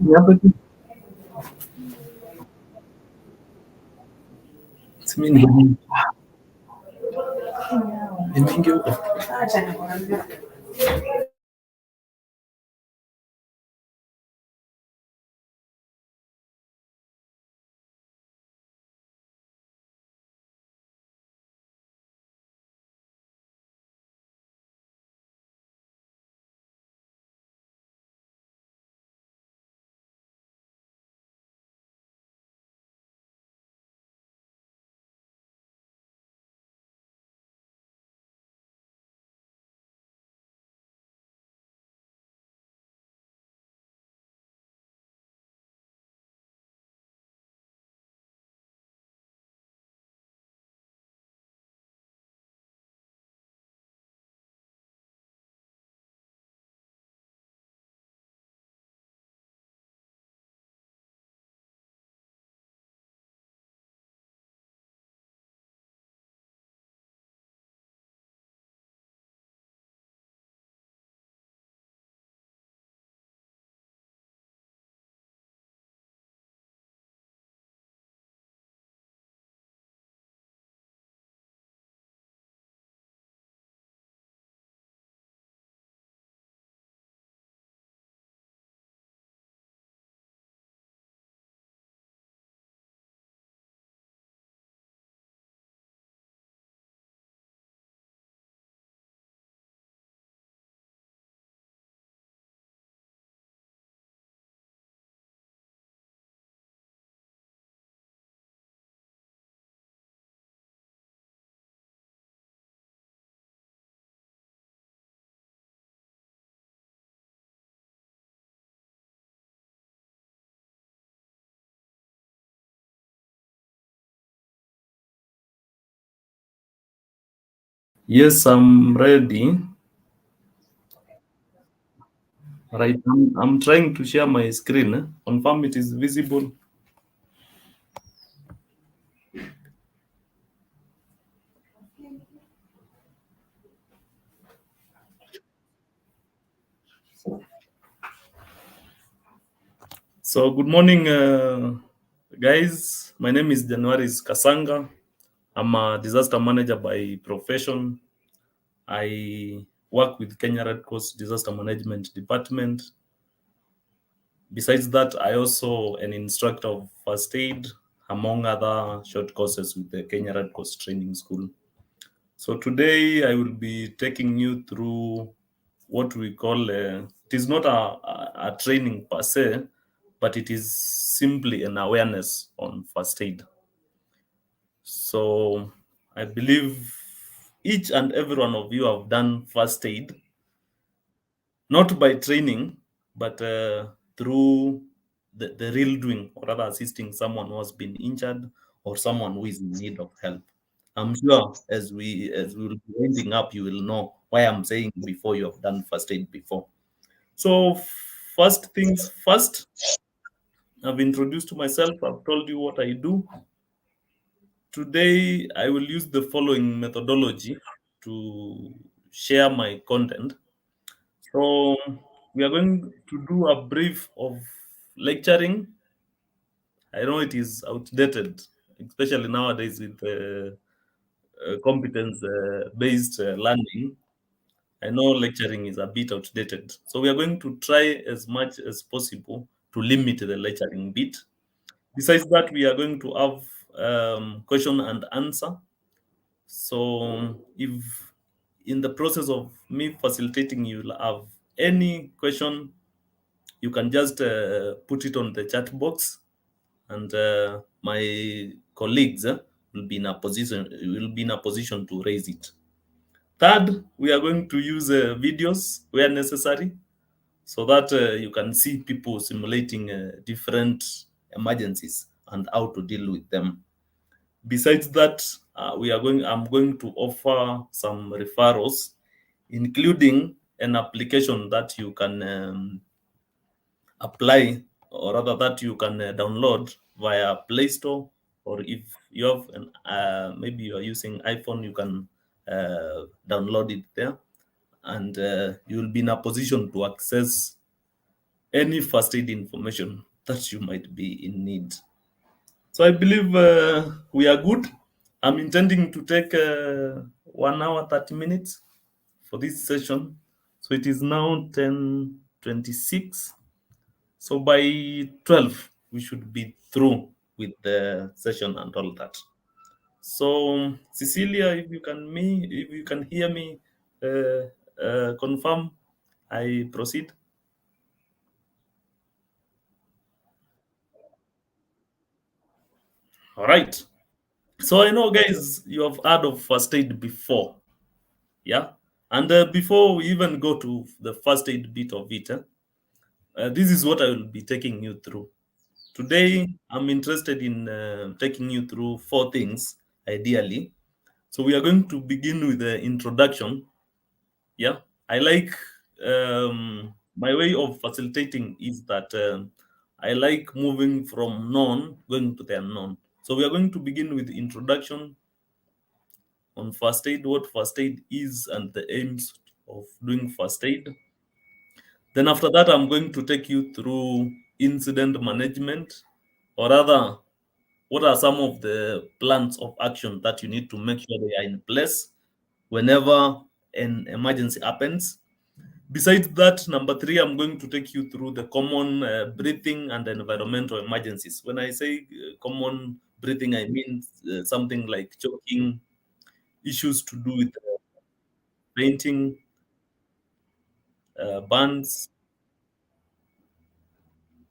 Yeah, but it's mean mingi huko. Yes, I'm ready. Right, I'm trying to share my screen. Confirm it is visible. So, good morning, guys. My name is Januaris Kasanga. I'm a disaster manager by profession. I work with Kenya Red Cross Disaster Management Department. Besides that, I also an instructor of first aid, among other short courses with the Kenya Red Cross Training School. So today I will be taking you through what we call it is not a training per se, but it is simply an awareness on first aid. So I believe each and every one of you have done first aid, not by training, but through the real doing, or rather assisting someone who has been injured or someone who is in need of help. I'm sure as we will be winding up, you will know why I'm saying before you have done first aid before. So first things first, I've introduced myself, I've told you what I do. Today I will use the following methodology to share my content. So we are going to do a brief of lecturing. I know it is outdated, especially nowadays with competence based learning. I know lecturing is a bit outdated. So we are going to try as much as possible to limit the lecturing bit. Besides that, we are going to have question and answer. So if in the process of me facilitating, you'll have any question, you can just put it on the chat box, and my colleagues will be in a position to raise it. Third, we are going to use videos where necessary, so that you can see people simulating different emergencies and how to deal with them. Besides that, I'm going to offer some referrals, including an application that you can apply, or rather that you can download via Play Store, or if you have maybe you are using iPhone, you can download it there, and you will be in a position to access any first aid information that you might be in need. So I believe we are good. I'm intending to take 1 hour 30 minutes for this session. So it is now 10:26. So by 12, we should be through with the session and all that. So Cecilia, if you can hear me, confirm I proceed. All right. So I know, guys, you have heard of first aid before, yeah. And before we even go to the first aid bit of it, this is what I will be taking you through. Today, I'm interested in taking you through four things, ideally. So we are going to begin with the introduction. Yeah, I like my way of facilitating is that I like moving from known going to the unknown. So we are going to begin with the introduction on first aid, what first aid is, and the aims of doing first aid. Then after that, I'm going to take you through incident management, or rather, what are some of the plans of action that you need to make sure they are in place whenever an emergency happens. Besides that, number three, I'm going to take you through the common breathing and environmental emergencies. When I say common breathing, I mean something like choking, issues to do with fainting, burns.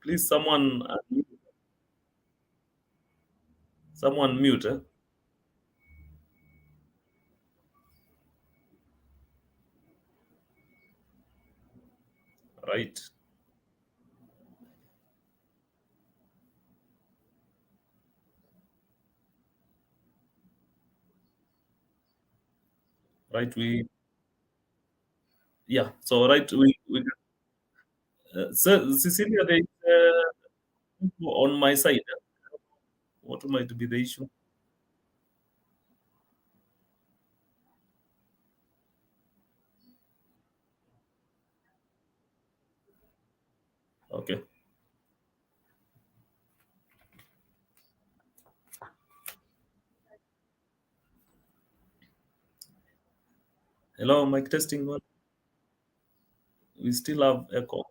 Please, someone mute, right? Right. Yeah. So right, so Cecilia, there is on my side. What might be the issue? Okay. Hello, mic testing one. We still have echo.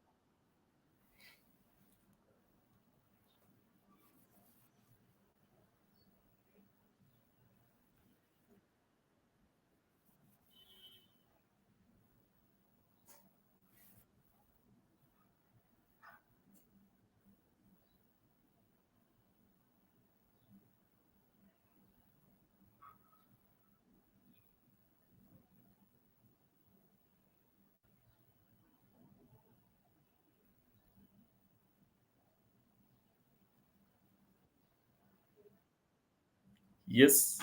Yes,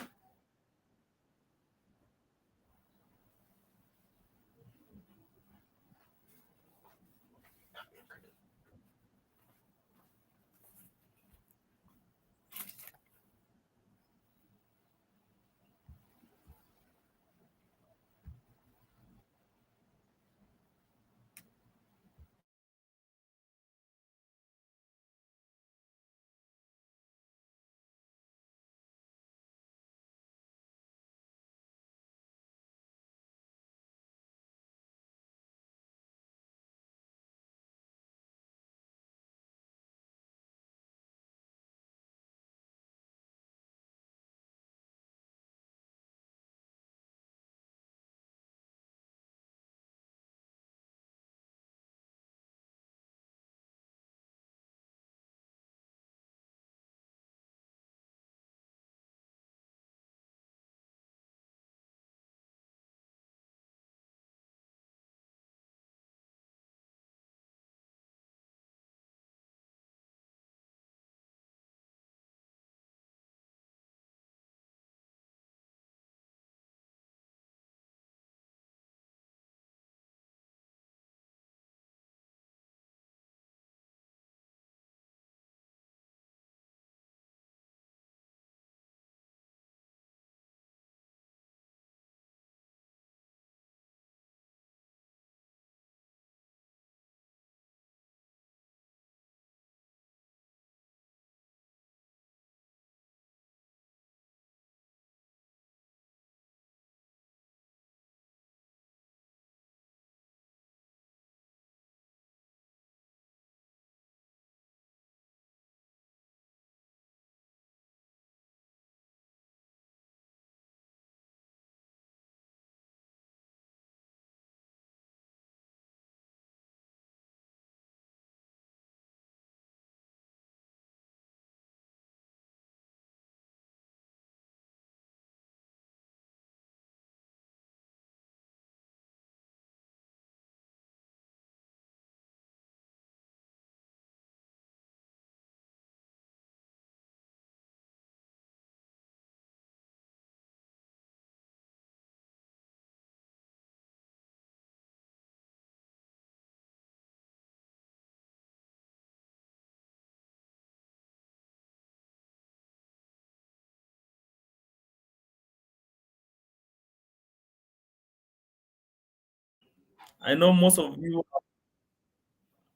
I know most of you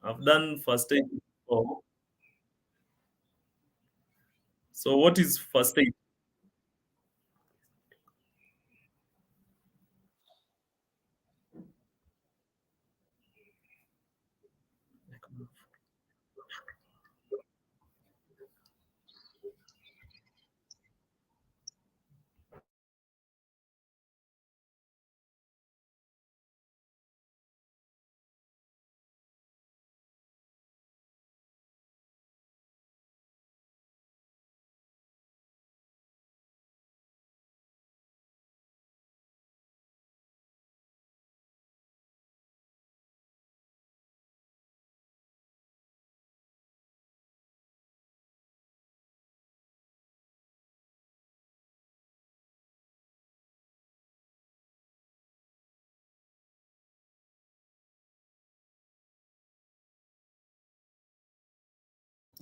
have done first aid before. So, what is first aid?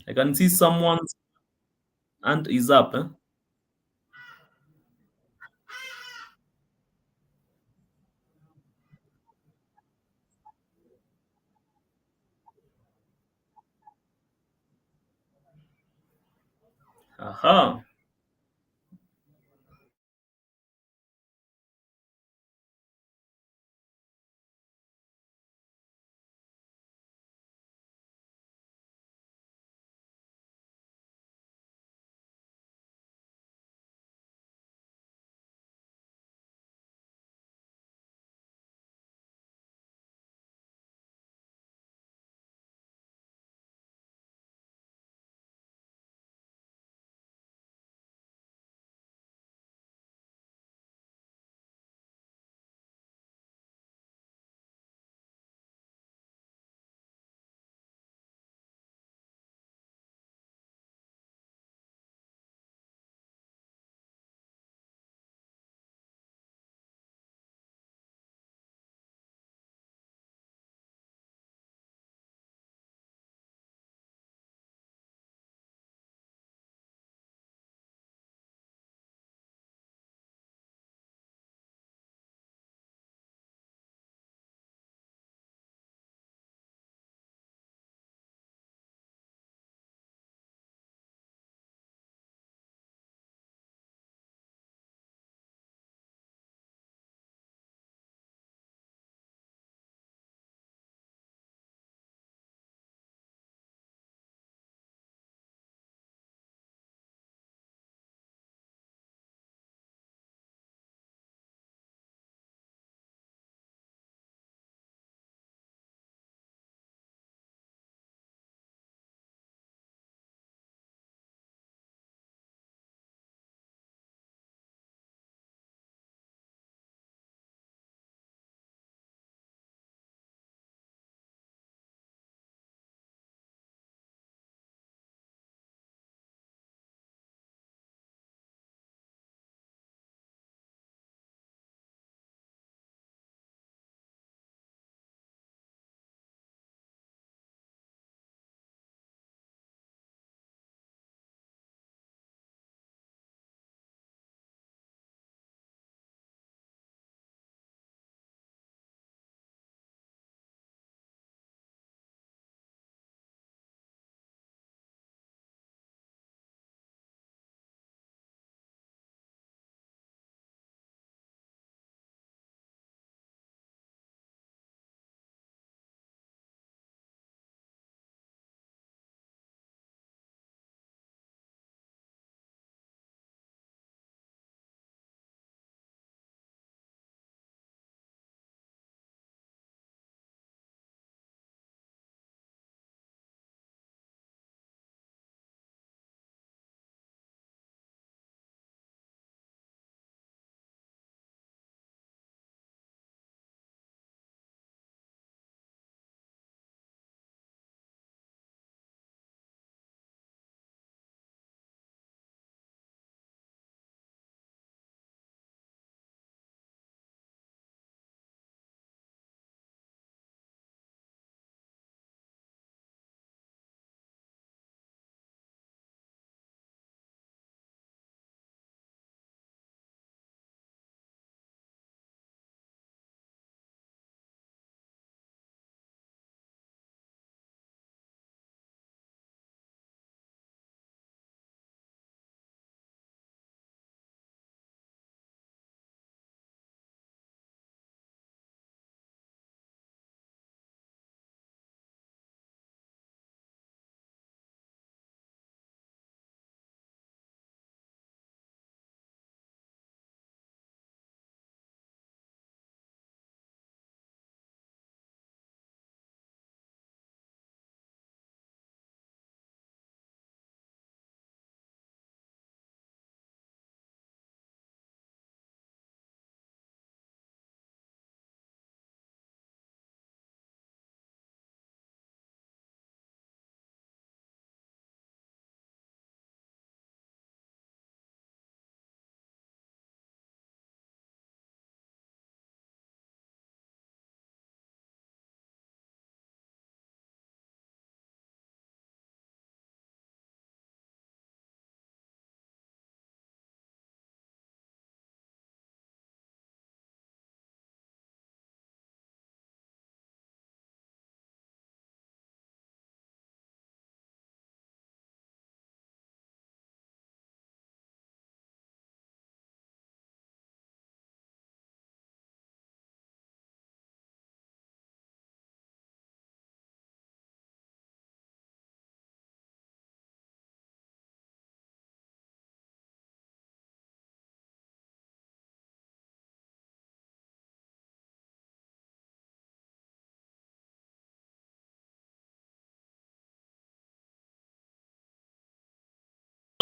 I can see someone's hand is up. Eh? Aha.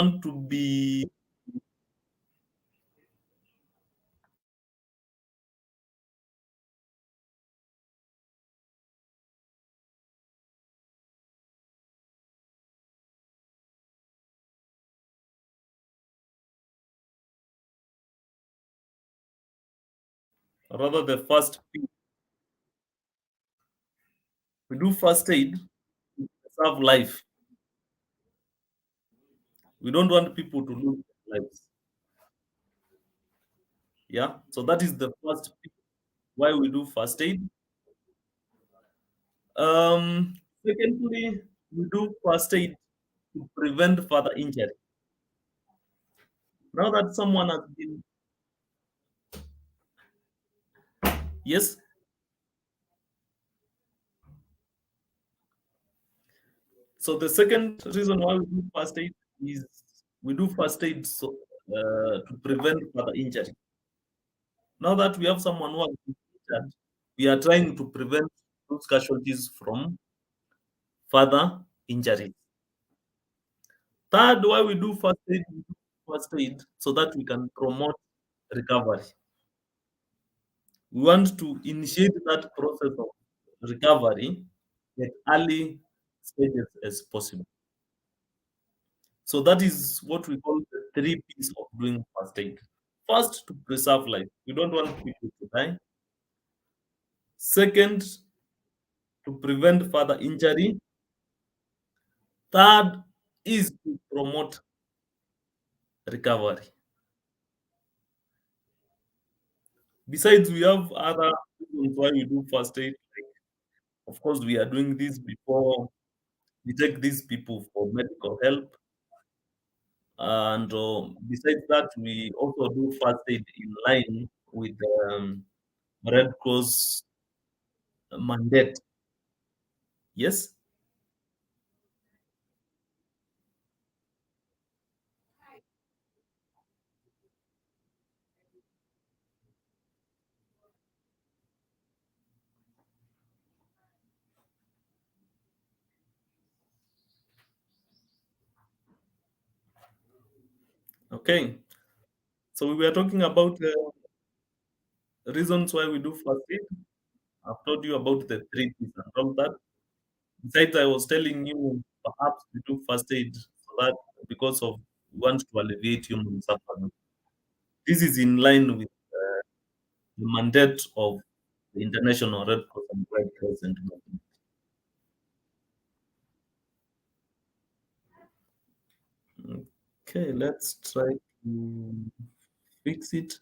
want to be rather the first we do first aid to preserve life. We don't want people to lose their lives. Yeah. So that is the first why we do first aid. Secondly, we do first aid to prevent further injury. Now that someone has been, yes. So the second reason why we do first aid is we do first aid to prevent further injury. Now that we have someone who has been injured, we are trying to prevent those casualties from further injuries. Third, why we do first aid so that we can promote recovery. We want to initiate that process of recovery at early stages as possible. So that is what we call the three P's of doing first aid. First, to preserve life. We don't want people to die. Second, to prevent further injury. Third is to promote recovery. Besides, we have other reasons why we do first aid. Of course, we are doing this before we take these people for medical help. And besides that, we also do first aid in line with Red Cross mandate. Yes. Okay. So we were talking about reasons why we do first aid. I've told you about the three P's and all that. Besides, I was telling you perhaps we do first aid so that because of we want to alleviate human suffering. This is in line with the mandate of the International Red Cross and Red Crescent movement. Okay, let's try to fix it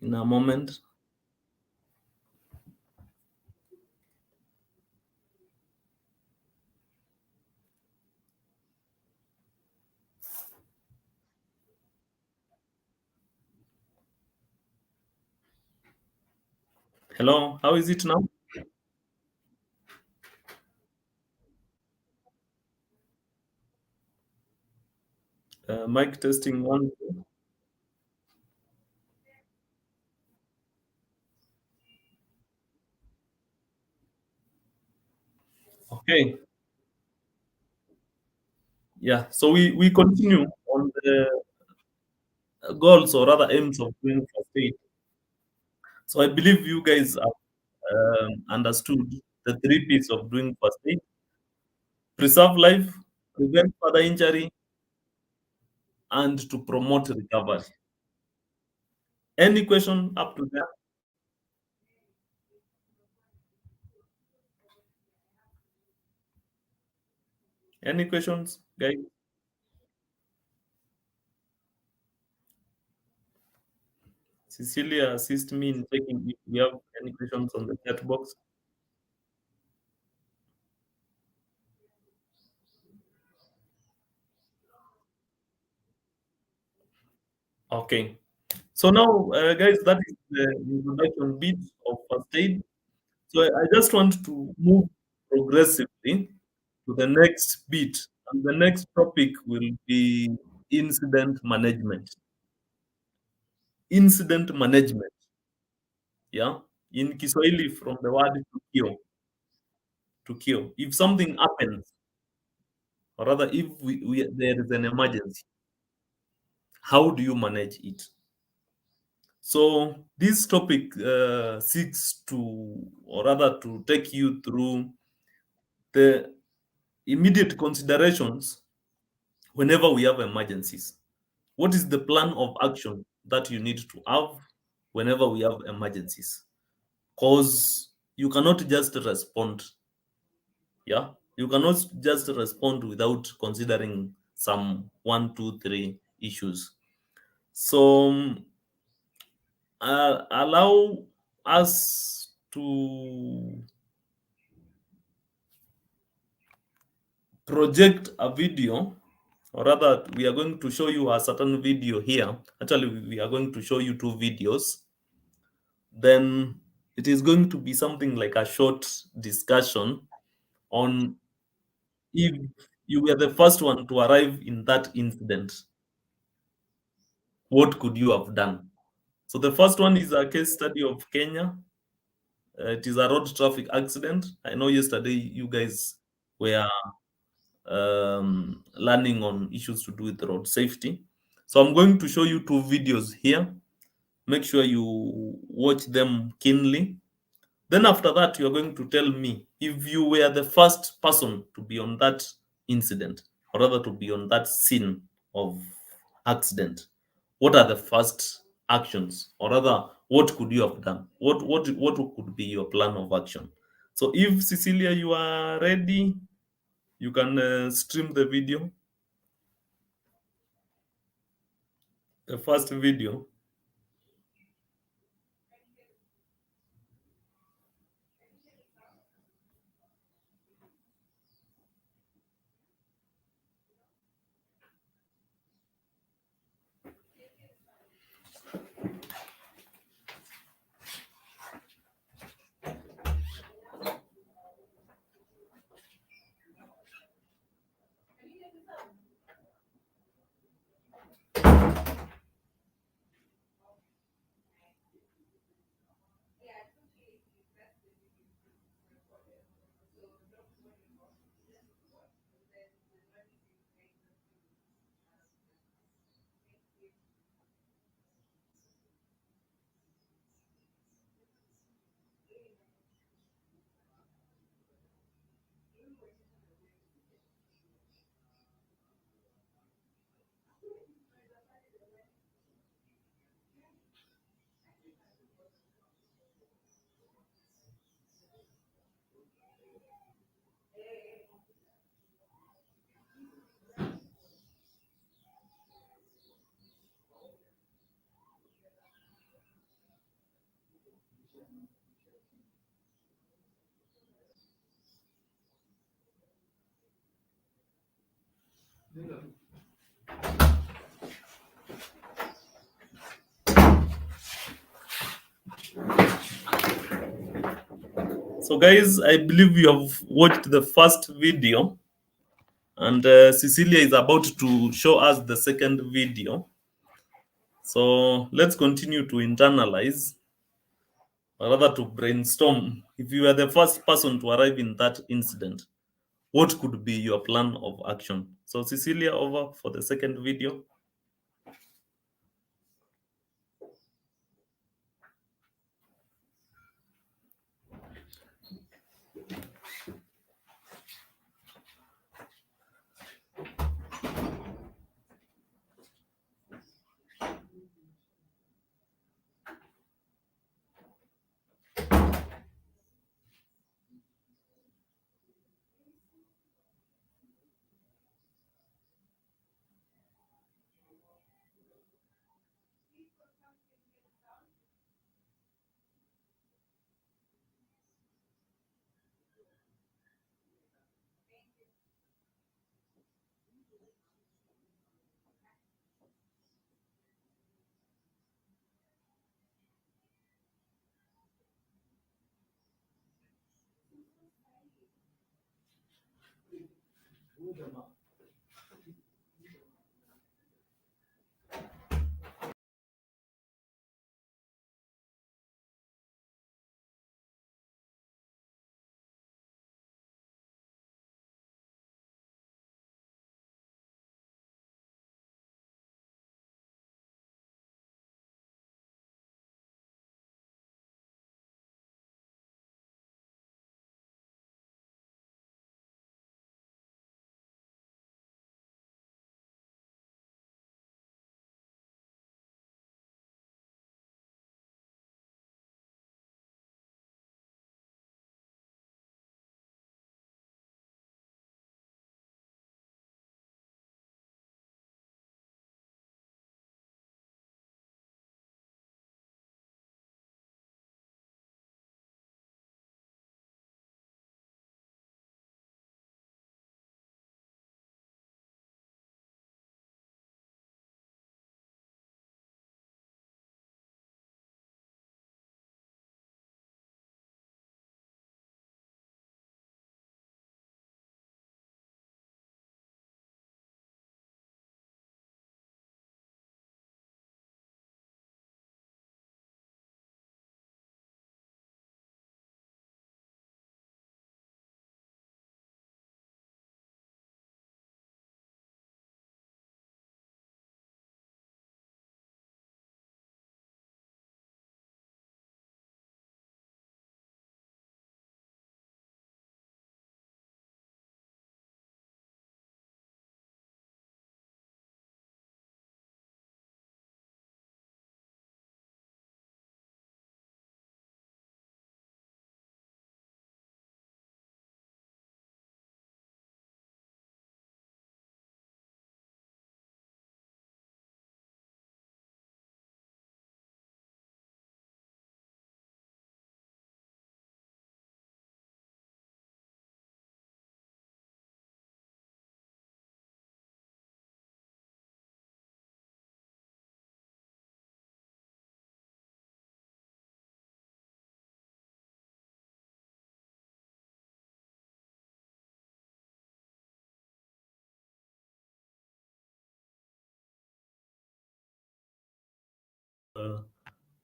in a moment. Hello, how is it now? Mic testing one. Two. Okay, yeah. So we continue on the goals or rather aims of doing first aid. So I believe you guys have understood the three P's of doing first aid: preserve life, prevent further injury, and to promote recovery. Any question up to there? Any questions, guys? Cecilia, assist me in checking if we have any questions on the chat box. Okay. So now, guys, that is the introduction bit of first aid. So I just want to move progressively to the next bit, and the next topic will be incident management. Incident management, yeah, in Kiswahili from the word tukio. Tukio. If something happens, or rather, if there is an emergency, how do you manage it? So this topic seeks to, or rather, to take you through the immediate considerations whenever we have emergencies. What is the plan of action that you need to have whenever we have emergencies? Because you cannot just respond. Yeah, you cannot just respond without considering some one, two, three issues. So allow us to project a video, or rather we are going to show you a certain video here. Actually, we are going to show you two videos. Then it is going to be something like a short discussion on, if you were the first one to arrive in that incident, what could you have done? So the first one is a case study of Kenya. It is a road traffic accident. I know yesterday you guys were learning on issues to do with road safety. So I'm going to show you two videos here. Make sure you watch them keenly. Then after that, you're going to tell me if you were the first person to be on that incident, or rather to be on that scene of accident. What are the first actions, or rather, what could you have done? What could be your plan of action? So if Cecilia, you are ready, you can stream the video, the first video. So guys, I believe you have watched the first video, and Cecilia is about to show us the second video. So let's continue to internalize, or rather to brainstorm. If you were the first person to arrive in that incident, what could be your plan of action? So Cecilia, over for the second video.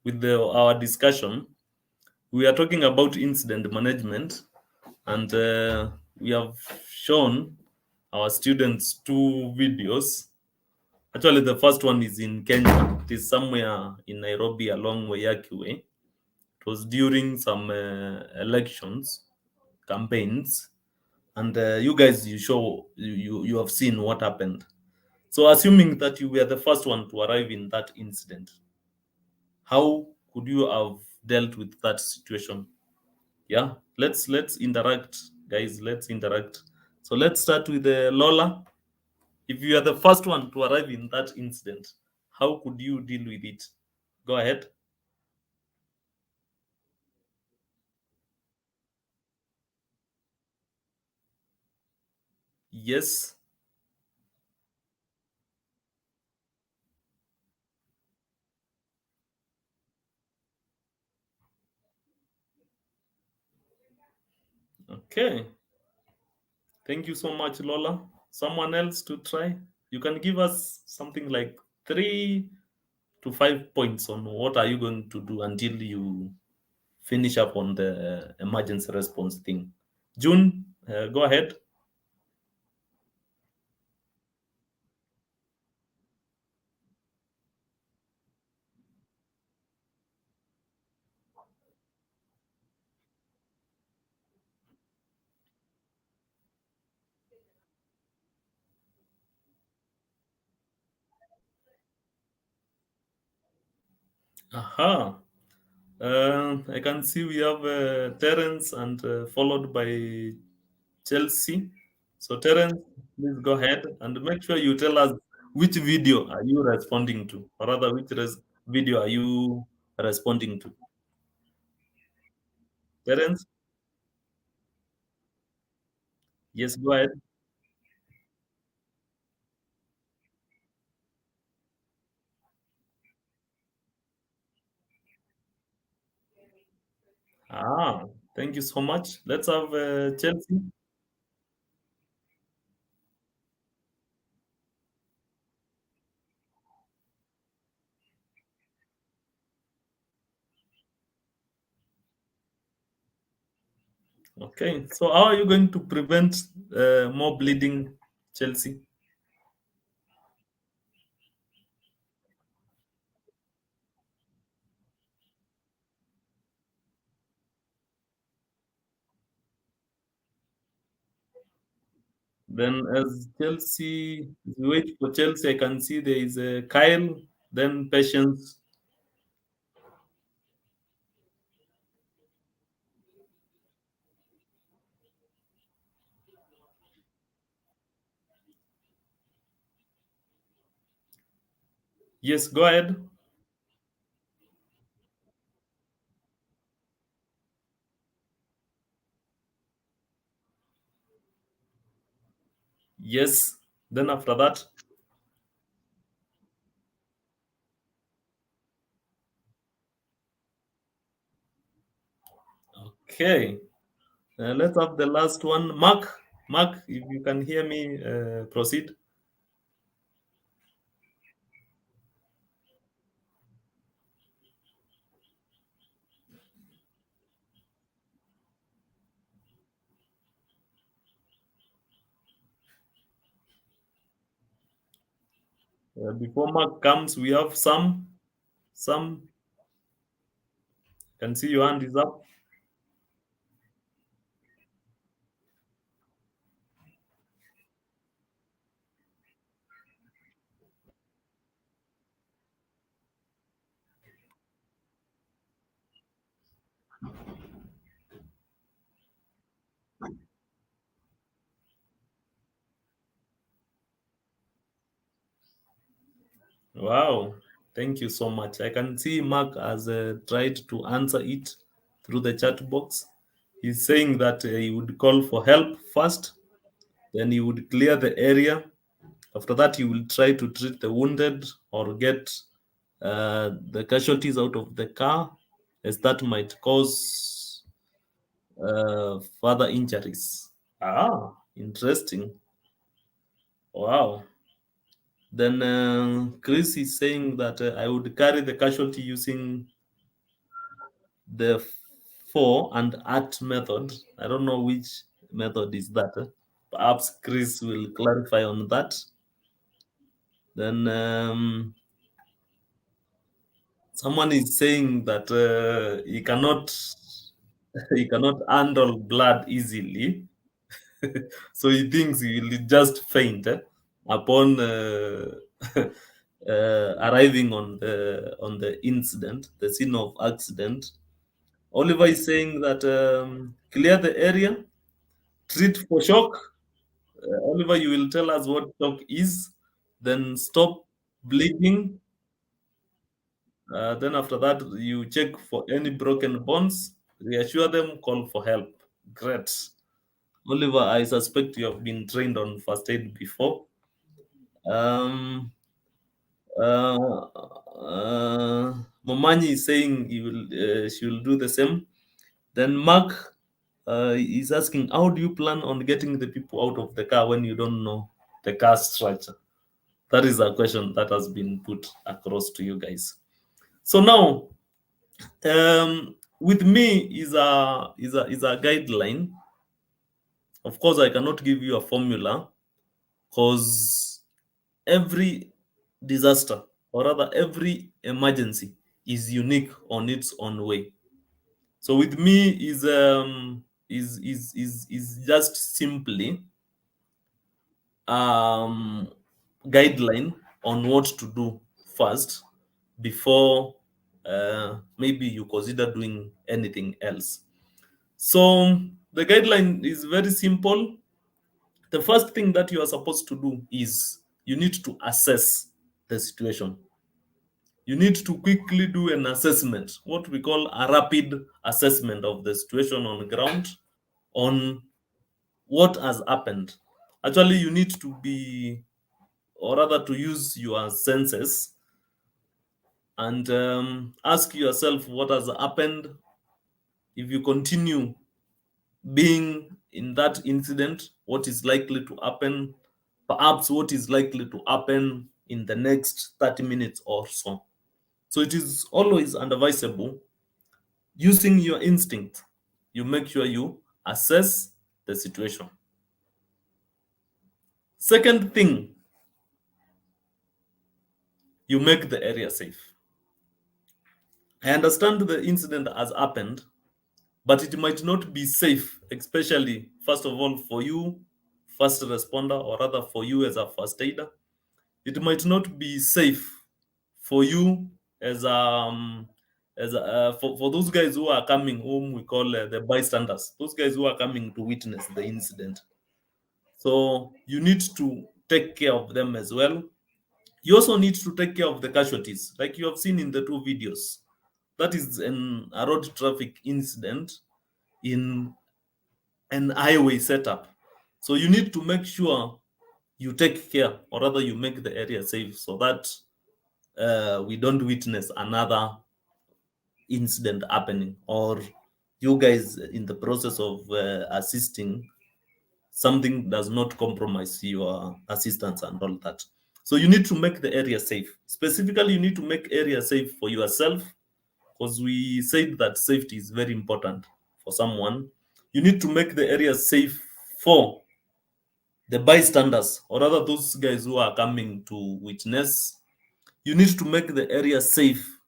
with our discussion. We are talking about incident management, and we have shown our students two videos. Actually, the first one is in Kenya. It is somewhere in Nairobi along Wayaki Way. It was during some elections campaigns, and you guys, you have seen what happened. So, assuming that you were the first one to arrive in that incident, how could you have dealt with that situation? Yeah, let's interact, guys. Let's interact. So let's start with Lola. If you are the first one to arrive in that incident, how could you deal with it? Go ahead. Yes. Okay. Thank you so much, Lola. Someone else to try? You can give us something like 3 to 5 points on what are you going to do until you finish up on the emergency response thing. June, go ahead. Aha. I can see we have Terence and followed by Chelsea. So, Terence, please go ahead and make sure you tell us which video are you responding to, or rather, which video are you responding to? Terence, yes, go ahead. Ah, thank you so much. Let's have Chelsea. Okay, so how are you going to prevent more bleeding, Chelsea? Then, as Chelsea, we wait for Chelsea, I can see there is a Kyle, then Patience. Yes, go ahead. Yes. Then after that, okay. Let's have the last one. Mark, Mark, if you can hear me, proceed. Before Mark comes, we have Sam. Sam, can see your hand is up. Wow. Thank you so much. I can see Mark has tried to answer it through the chat box. He's saying that he would call for help first, then he would clear the area. After that, he will try to treat the wounded or get the casualties out of the car, as that might cause further injuries. Ah, interesting. Wow. Then Chris is saying that I would carry the casualty using. the for and at method. I don't know which method is that. Perhaps Chris will clarify on that. Then someone is saying that he cannot he cannot handle blood easily, so he thinks he will just faint upon arriving on the incident, the scene of accident. Oliver is saying that clear the area, treat for shock. Oliver, you will tell us what shock is, then stop bleeding. Then after that, you check for any broken bones, reassure them, call for help. Great. Oliver, I suspect you have been trained on first aid before. Um, uh, Momanyi is saying she will do the same. Then Mark is asking, how do you plan on getting the people out of the car when you don't know the car structure? That is a question that has been put across to you guys. So now, with me is a guideline. Of course, I cannot give you a formula because every disaster, or rather every emergency, is unique on its own way. So with me is just simply um guideline on what to do first before maybe you consider doing anything else. So the guideline is very simple. The first thing that you are supposed to do is you need to assess the situation. You need to quickly do an assessment, what we call a rapid assessment of the situation on the ground, on what has happened. Actually, you need to be, or rather, to use your senses and ask yourself what has happened. If you continue being in that incident, what is likely to happen, perhaps what is likely to happen in the next 30 minutes or so. So it is always advisable using your instinct. You make sure you assess the situation. Second thing, you make the area safe. I understand the incident has happened, but it might not be safe, especially, first of all, for you, first responder, or rather for you as a first aider. It might not be safe for you for those guys who are coming, whom we call the bystanders, those guys who are coming to witness the incident. So you need to take care of them as well. You also need to take care of the casualties, like you have seen in the two videos. That is a road traffic incident in an highway setup. So you need to make sure you take care, or rather, you make the area safe so that we don't witness another incident happening, or you guys in the process of assisting, something does not compromise your assistance and all that. So you need to make the area safe. Specifically, you need to make area safe for yourself, because we said that safety is very important for someone. You need to make the area safe for the bystanders, or rather those guys who are coming to witness. You need to make the area safe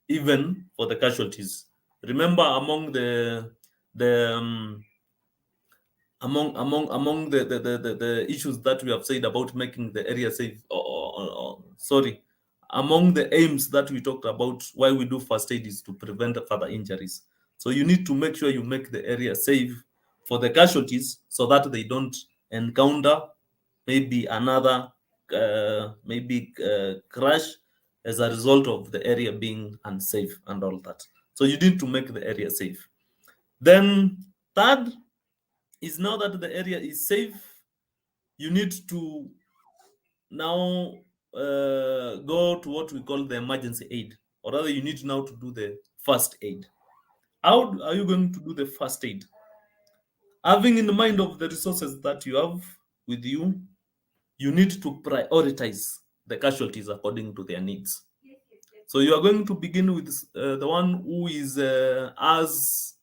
even for the casualties. Remember, the among the issues that we have said about making the area safe, sorry, among the aims that we talked about why we do first aid is to prevent further injuries. So you need to make sure you make the area safe for the casualties so that they don't encounter maybe another crash as a result of the area being unsafe and all that. So you need to make the area safe. Then third is, now that the area is safe, you need to now go to what we call the emergency aid, or rather, you need now to do the first aid. How are you going to do the first aid? Having in mind of the resources that you have with you, you need to prioritize the casualties according to their needs. So you are going to begin with the one who is as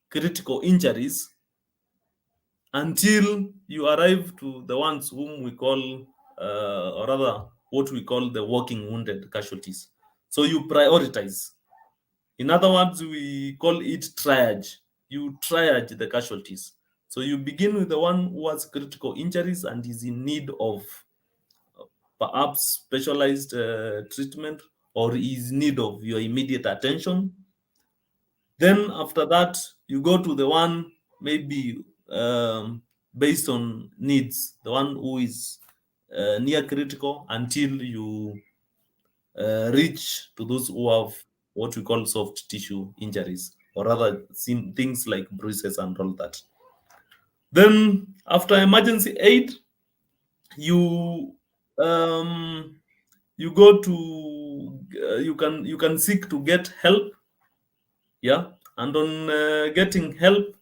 critical injuries until you arrive to the ones whom we call, or rather, what we call the walking wounded casualties. So you prioritize. In other words, we call it triage. You triage the casualties. So you begin with the one who has critical injuries and is in need of perhaps specialized treatment or is in need of your immediate attention. Then after that, you go to the one maybe based on needs, the one who is near critical until you reach to those who have what we call soft tissue injuries, or rather things like bruises and all that. Then after emergency aid, you um, you go to you can seek to get help, yeah, and on getting help,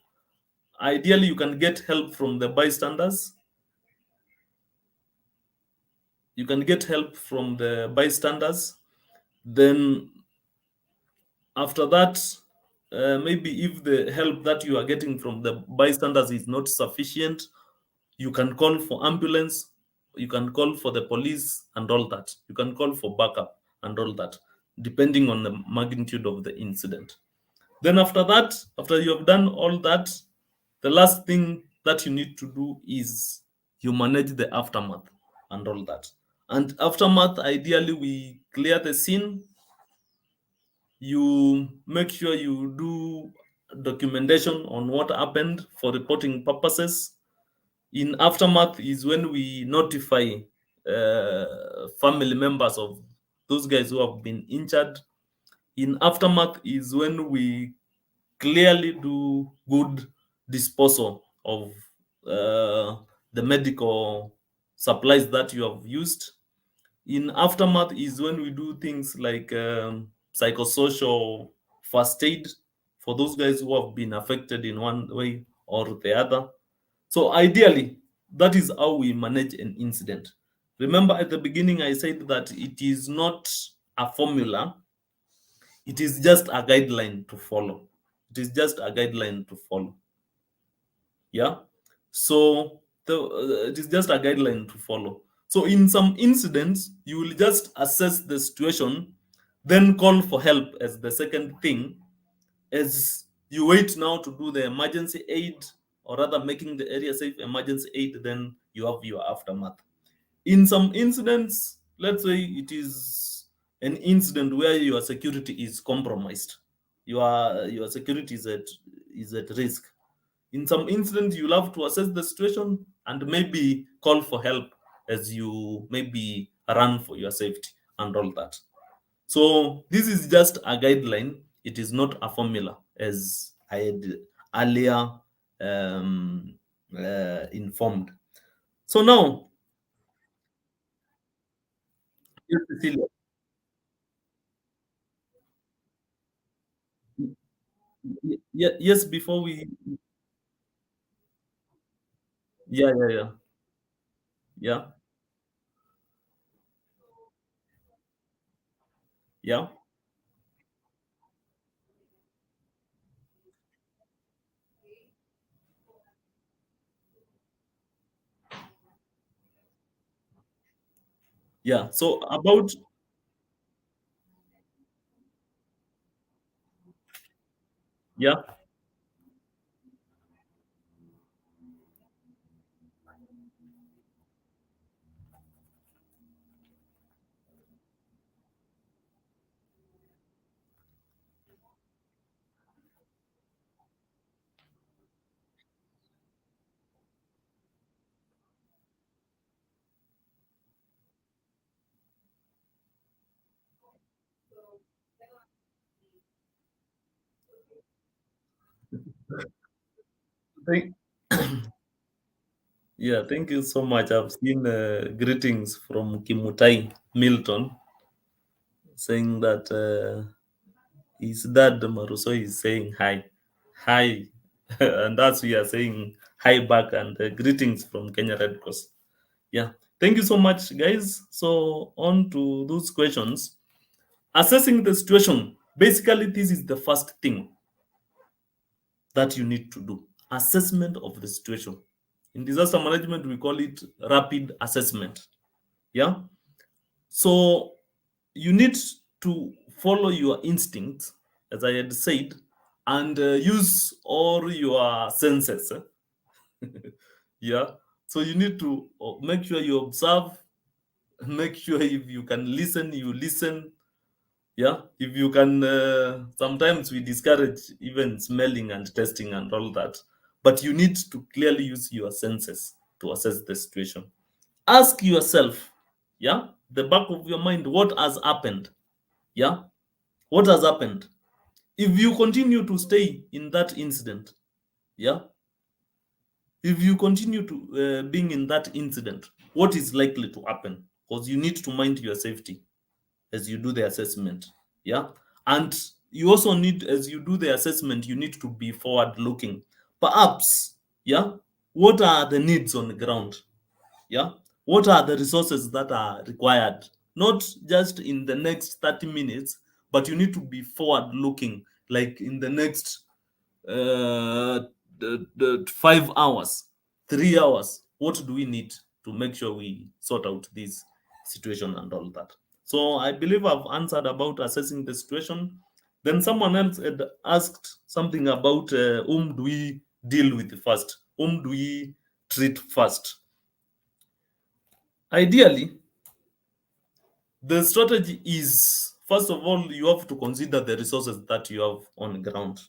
ideally you can get help from the bystanders. You can get help from the bystanders. Then after that, maybe if the help that you are getting from the bystanders is not sufficient, you can call for ambulance, you can call for the police and all that, you can call for backup and all that, depending on the magnitude of the incident. Then after that, after you have done all that, the last thing that you need to do is you manage the aftermath and all that. And aftermath, ideally we clear the scene, you make sure you do documentation on what happened for reporting purposes. In aftermath is when we notify family members of those guys who have been injured. In aftermath is when we clearly do good disposal of the medical supplies that you have used. In aftermath is when we do things like psychosocial first aid for those guys who have been affected in one way or the other. So ideally, that is how we manage an incident. Remember at the beginning, I said that it is not a formula, it is just a guideline to follow. It is just a guideline to follow. Yeah. So it is just a guideline to follow. So in some incidents, you will just assess the situation, then call for help as the second thing, as you wait now to do the emergency aid, or rather making the area safe emergency aid, then you have your aftermath. In some incidents, let's say it is an incident where your security is compromised, your security is at risk. In some incidents, you'll have to assess the situation and maybe call for help as you maybe run for your safety and all that. So this is just a guideline. It is not a formula, as I had earlier informed. So now, yes, Cecilia. Yes, before we, yeah, yeah, yeah, yeah, yeah, yeah. So about, yeah, thank, yeah, thank you so much. I've seen greetings from Kimutai Milton saying that his dad Maruso is saying hi, hi, and that's we are saying hi back and greetings from Kenya Red Cross. Yeah, thank you so much, guys. So on to those questions. Assessing the situation. Basically, this is the first thing that you need to do. Assessment of the situation. In disaster management, we call it rapid assessment. Yeah. So you need to follow your instincts, as I had said, and use all your senses. Yeah. So you need to make sure you observe, make sure if you can listen, you listen. Yeah. If you can, sometimes we discourage even smelling and testing and all that, but you need to clearly use your senses to assess the situation. Ask yourself, yeah, the back of your mind, what has happened? Yeah. What has happened? If you continue to stay in that incident, yeah, if you continue to being in that incident, what is likely to happen? Because you need to mind your safety as you do the assessment, yeah. And you also need, as you do the assessment, you need to be forward looking. Perhaps, yeah, what are the needs on the ground? Yeah, what are the resources that are required, not just in the next 30 minutes, but you need to be forward looking, like in the next uh, the 5 hours, 3 hours. What do we need to make sure we sort out this situation and all that? So I believe I've answered about assessing the situation. Then someone else had asked something about whom do we deal with first, whom do we treat first. Ideally, the strategy is, first of all, you have to consider the resources that you have on ground.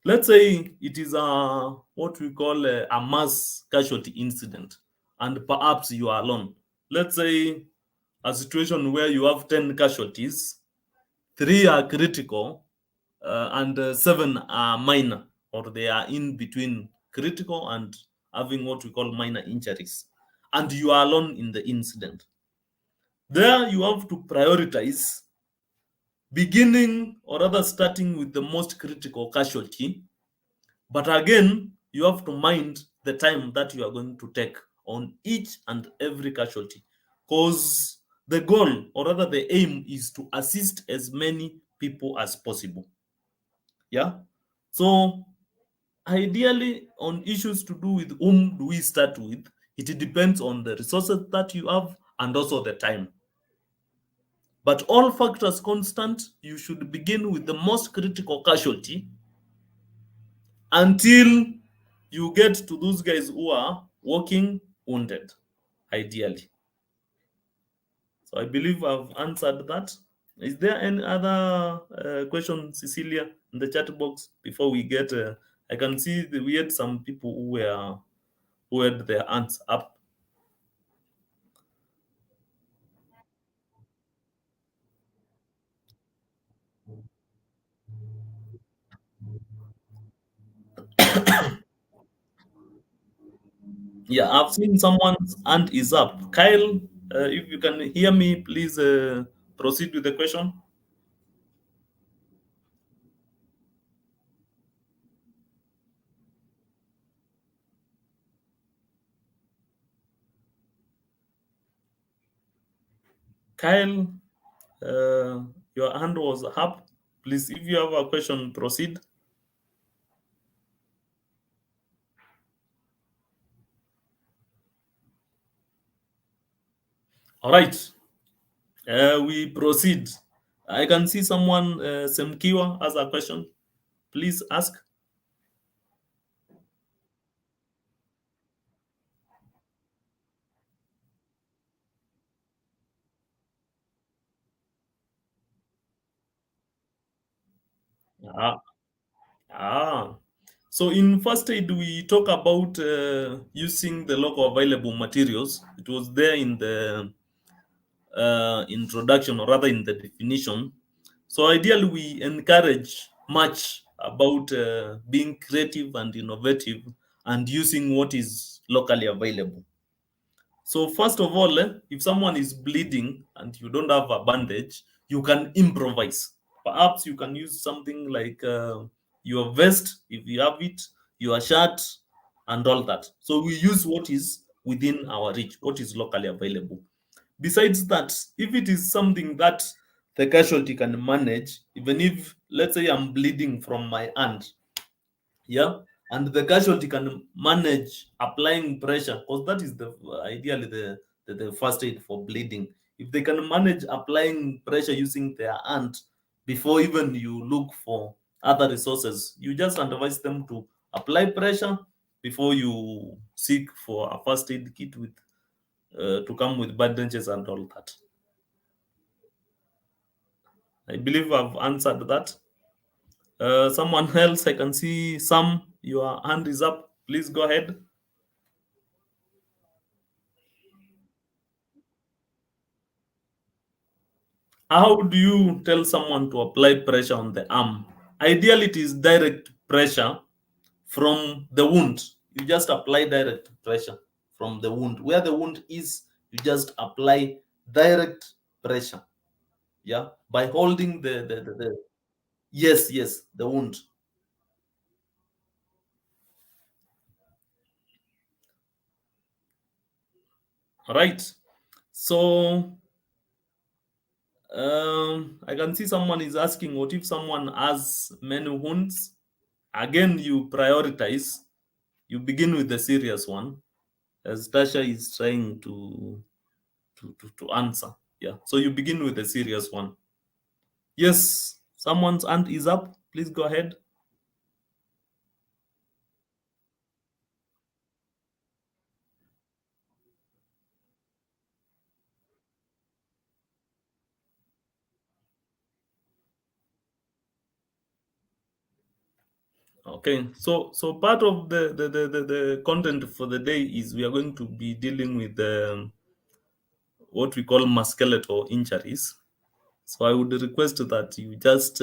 Let's say it is a what we call a mass casualty incident, and perhaps you are alone. Let's say a situation where you have 10 casualties, three are critical, and seven are minor, or they are in between critical and having what we call minor injuries, and you are alone in the incident. There you have to prioritize, beginning or rather starting with the most critical casualty. But again, you have to mind the time that you are going to take on each and every casualty. Because the goal, or rather the aim, is to assist as many people as possible. Yeah. So ideally, on issues to do with whom do we start with, it depends on the resources that you have and also the time. But all factors constant, you should begin with the most critical casualty until you get to those guys who are walking wounded, ideally. So I believe I've answered that. Is there any other question, Cecilia, in the chat box before we get? I can see that we had some people who had their hands up. Yeah, I've seen someone's hand is up. Kyle, if you can hear me, please proceed with the question. Kyle, your hand was up. Please, if you have a question, proceed. All right, we proceed. I can see someone, Semkiwa, has a question. Please ask. Ah, ah. So in first aid, we talk about using the local available materials. It was there in the introduction, or rather in the definition. So ideally, we encourage much about being creative and innovative and using what is locally available. So first of all, if someone is bleeding and you don't have a bandage, you can improvise. Perhaps you can use something like your vest, if you have it, your shirt, and all that. So we use what is within our reach, what is locally available. Besides that, if it is something that the casualty can manage, even if, let's say, I'm bleeding from my hand, yeah, and the casualty can manage applying pressure, because that is the ideally the first aid for bleeding. If they can manage applying pressure using their hand before even you look for other resources, you just advise them to apply pressure before you seek for a first aid kit with to come with bandages and all that. I believe I've answered that. Someone else, I can see Sam, your hand is up. Please go ahead. How do you tell someone to apply pressure on the arm? Ideally, it is direct pressure from the wound. You just apply direct pressure from the wound. Where the wound is, you just apply direct pressure. Yeah, by holding the yes, yes, the wound. All right. So I can see someone is asking, what if someone has many wounds? Again, you prioritize. You begin with the serious one, as Tasha is trying to answer. Yeah. So you begin with the serious one. Yes, someone's hand is up. Please go ahead. Okay. So part of the content for the day is we are going to be dealing with what we call musculoskeletal injuries. So I would request that you just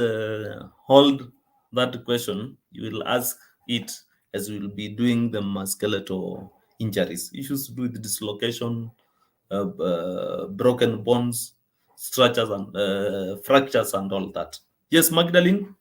hold that question. You will ask it as we will be doing the musculoskeletal injuries, issues to do with dislocation, broken bones, structures, and fractures, and all that. Yes, Magdalene.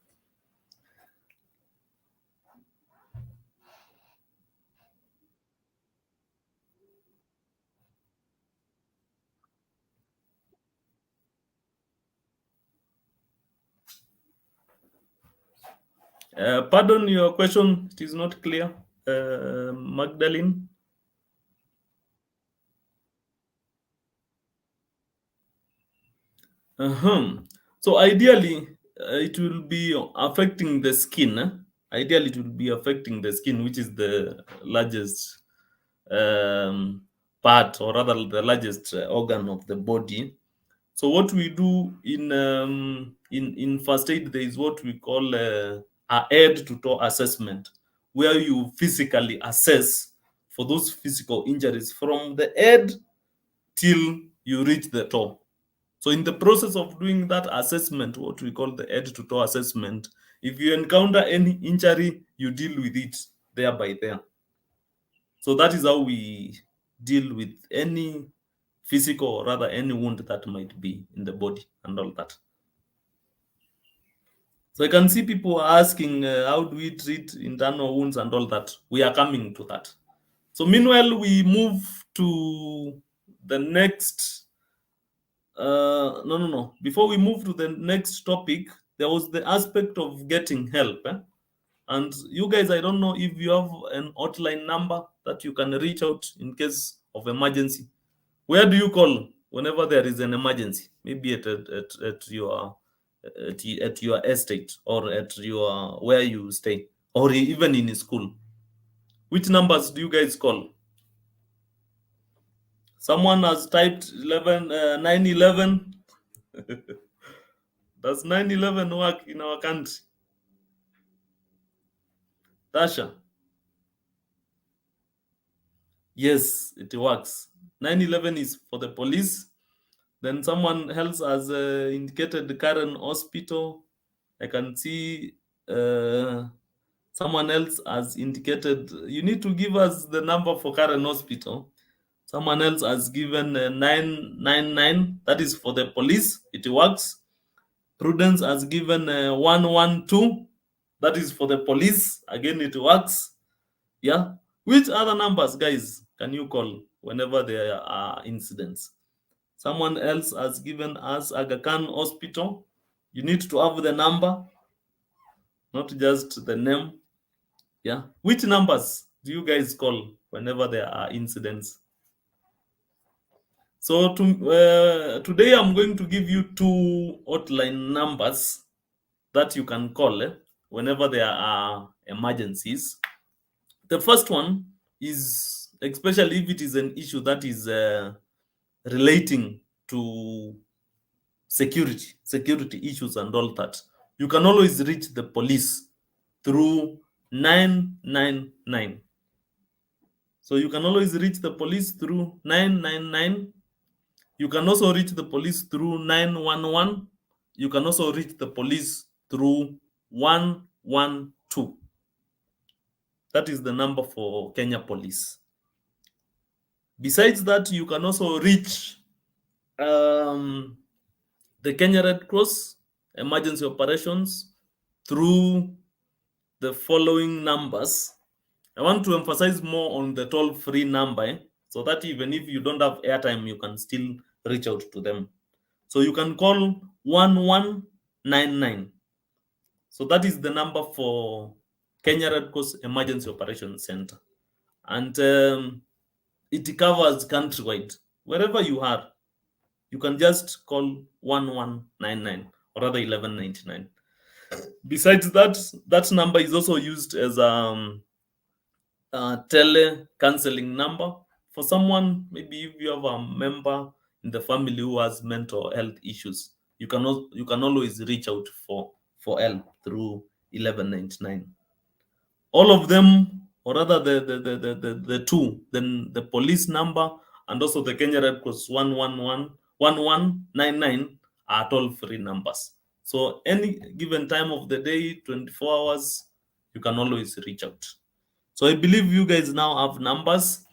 Pardon your question. It is not clear, Magdalene. Uh-huh. So ideally, it will be affecting the skin. Ideally, it will be affecting the skin, which is the largest part, or rather, the largest organ of the body. So what we do in first aid, there is what we call a head to toe assessment, where you physically assess for those physical injuries from the head till you reach the toe. So in the process of doing that assessment, what we call the head to toe assessment, if you encounter any injury, you deal with it there by there. So that is how we deal with any physical, or rather any wound that might be in the body and all that. So I can see people are asking, how do we treat internal wounds and all that? We are coming to that. So meanwhile, we move to the next. No. Before we move to the next topic, there was the aspect of getting help. And you guys, I don't know if you have an hotline number that you can reach out in case of emergency. Where do you call whenever there is an emergency? Maybe at your estate, or at your where you stay, or even in school. Which numbers do you guys call? Someone has typed 911. Does 911 work in our country? Tasha? Yes, it works. 911 is for the police. Then someone else has indicated Karen Hospital. I can see someone else has indicated. You need to give us the number for Karen Hospital. Someone else has given 999. That is for the police. It works. Prudence has given 112. That is for the police. Again, it works. Yeah. Which other numbers, guys, can you call whenever there are incidents? Someone else has given us Aga Khan Hospital. You need to have the number, not just the name. Yeah. Which numbers do you guys call whenever there are incidents? So today I'm going to give you two hotline numbers that you can call whenever there are emergencies. The first one is, especially if it is an issue that is relating to security issues and all that. You can always reach the police through 999. So you can always reach the police through 999. You can also reach the police through 911. You can also reach the police through 112. That is the number for Kenya Police. Besides that, you can also reach um, the Kenya Red Cross emergency operations through the following numbers. I want to emphasize more on the toll-free number, so that even if you don't have airtime, you can still reach out to them. So you can call 1199. So that is the number for Kenya Red Cross Emergency Operations Center. And it covers countrywide. Wherever you are, you can just call 1199 or rather 1199. Besides that, that number is also used as tele counseling number for someone. Maybe if you have a member in the family who has mental health issues, you can always reach out for help through 1199. All of them, or rather the two, then the police number and also the Kenya Red Cross 1199 are toll free numbers. So any given time of the day, 24 hours, you can always reach out. So I believe you guys now have numbers.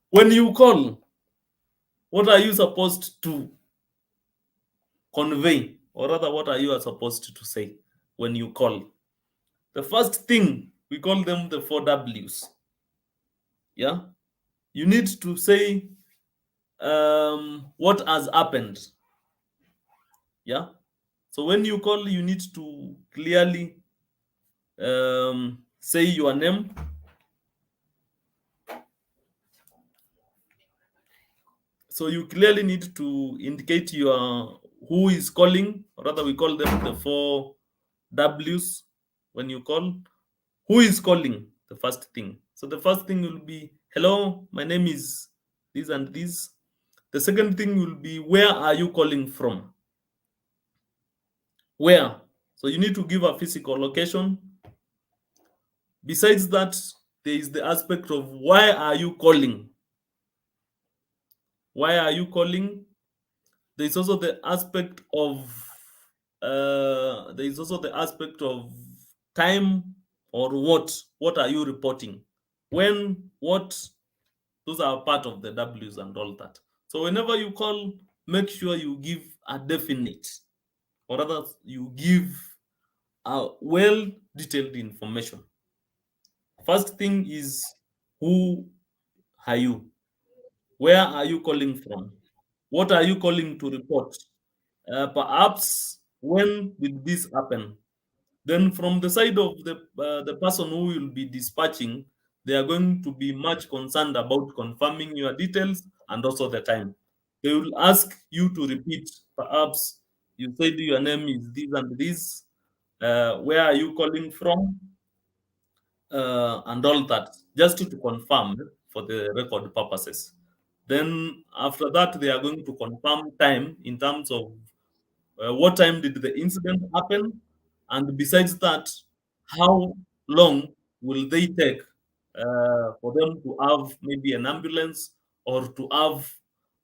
When you call, what are you supposed to convey? Or rather, what are you supposed to say when you call? The first thing, we call them the 4Ws. Yeah. You need to say what has happened. Yeah. So when you call, you need to clearly say your name. So you clearly need to indicate your who is calling, or rather, we call them the 4Ws. When you call, who is calling? The first thing. So the first thing will be, hello, my name is this and this. The second thing will be, where are you calling from? Where? So you need to give a physical location. Besides that, there is the aspect of why are you calling? Why are you calling? There is also the aspect of time, or what are you reporting? When, what, those are part of the W's and all that. So whenever you call, make sure you give a definite, or rather you give a well detailed information. First thing is, who are you? Where are you calling from? What are you calling to report? Perhaps when did this happen? Then from the side of the person who will be dispatching, they are going to be much concerned about confirming your details and also the time. They will ask you to repeat. Perhaps you said your name is this and this. Where are you calling from? And all that, just to confirm for the record purposes. Then after that, they are going to confirm time in terms of what time did the incident happen, and besides that, how long will they take for them to have maybe an ambulance or to have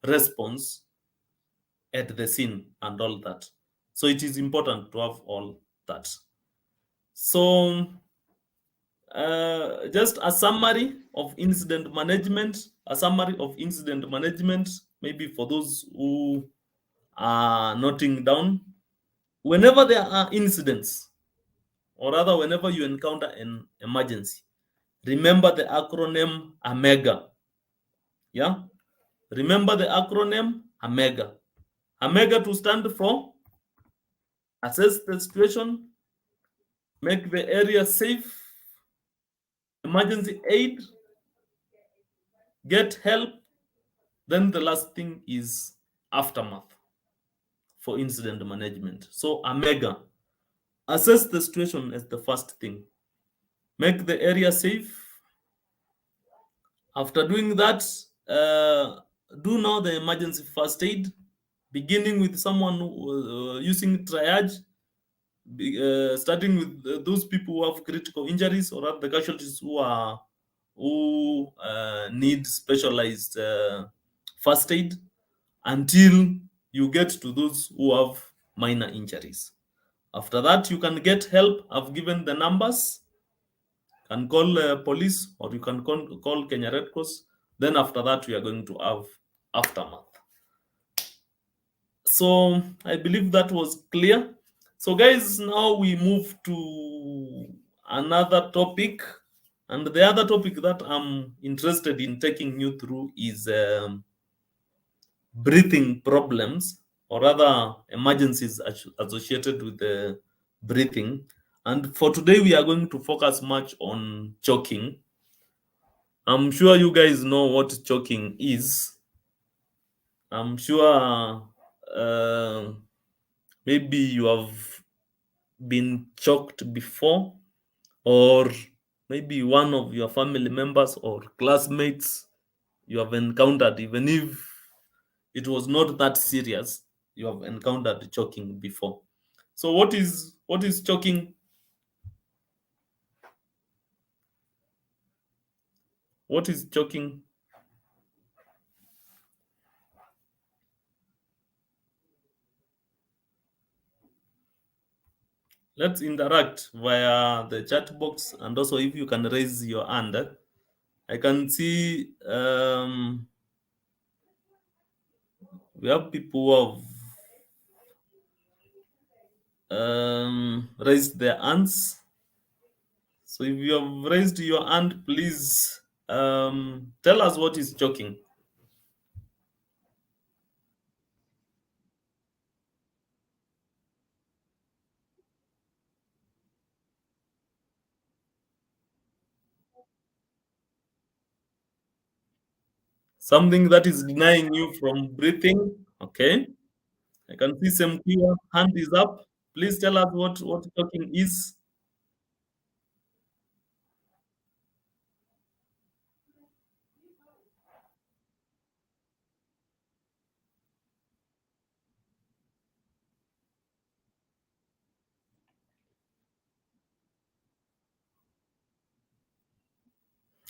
response at the scene and all that. So it is important to have all that. So just a summary of incident management, maybe for those who are noting down. Whenever there are incidents, or rather, whenever you encounter an emergency, remember the acronym AMEGA. Yeah? Remember the acronym AMEGA. Omega to stand for assess the situation, make the area safe, emergency aid, get help. Then the last thing is aftermath for incident management. So, Omega, assess the situation as the first thing, make the area safe. After doing that, do now the emergency first aid, beginning with someone using triage, starting with those people who have critical injuries or the casualties who need specialized first aid until you get to those who have minor injuries. After that, you can get help. I've given the numbers. Can call police or you can call Kenya Red Cross. Then after that, we are going to have aftermath. So I believe that was clear. So guys, now we move to another topic. And the other topic that I'm interested in taking you through is breathing problems or other emergencies associated with the breathing. And for today, we are going to focus much on choking. I'm sure you guys know what choking is. I'm sure maybe you have been choked before, or maybe one of your family members or classmates you have encountered, even if it was not that serious, you have encountered choking before. So what is choking? What is choking? Let's interact via the chat box, and also if you can raise your hand. I can see we have people who have raised their hands. So if you have raised your hand, please tell us what is choking. Something that is denying you from breathing. Okay. I can see some clear hand is up. Please tell us what choking is.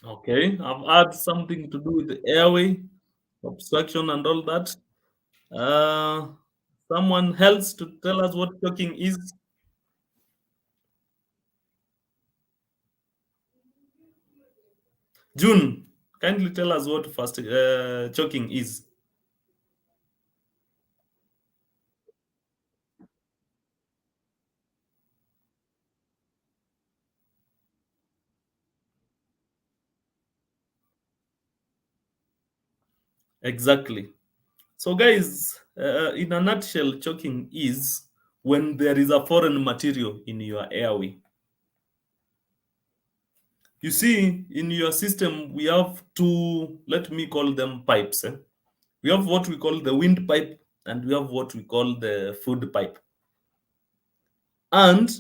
Okay. I've had something to do with the airway, obstruction, and all that. Uh, someone else to tell us what choking is. June, kindly tell us what first choking is. Exactly. So, guys, in a nutshell, choking is when there is a foreign material in your airway. You see, in your system, we have two, let me call them pipes. We have what we call the wind pipe, and we have what we call the food pipe. And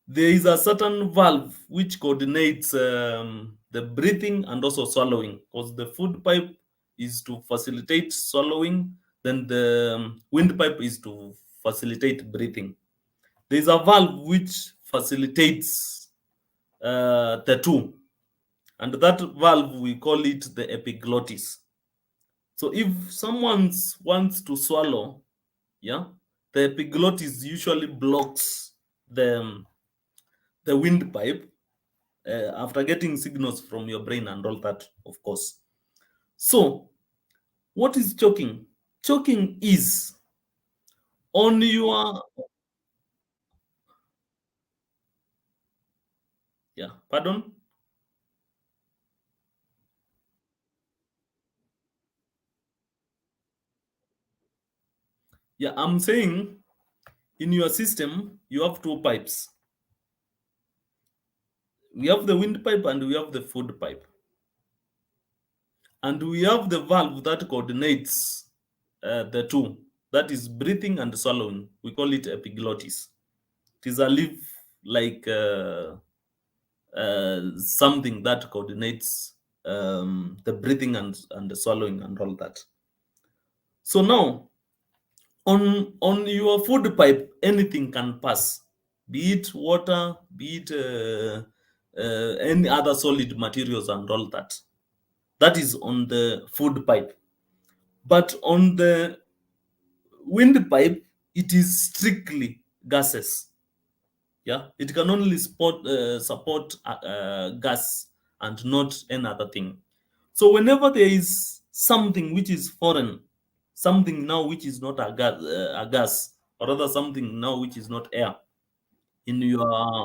there is a certain valve which coordinates the breathing and also swallowing, because the food pipe is to facilitate swallowing, then the wind pipe is to facilitate breathing. There is a valve which facilitates the two, and that valve we call it the epiglottis. So if someone wants to swallow, yeah, the epiglottis usually blocks the windpipe after getting signals from your brain and all that, of course. So, what is choking? Choking is on your, yeah, pardon? Yeah, I'm saying in your system you have two pipes. We have the windpipe and we have the food pipe. And we have the valve that coordinates the two. That is breathing and swallowing. We call it epiglottis. It is a leaf like something that coordinates the breathing and the swallowing and all that. So now on your food pipe, anything can pass, be it water, be it any other solid materials and all that. That is on the food pipe. But on the windpipe, it is strictly gases. Yeah, it can only support gas and not any other thing. So whenever there is something which is foreign, something now which is not a gas, or rather something now which is not air, in your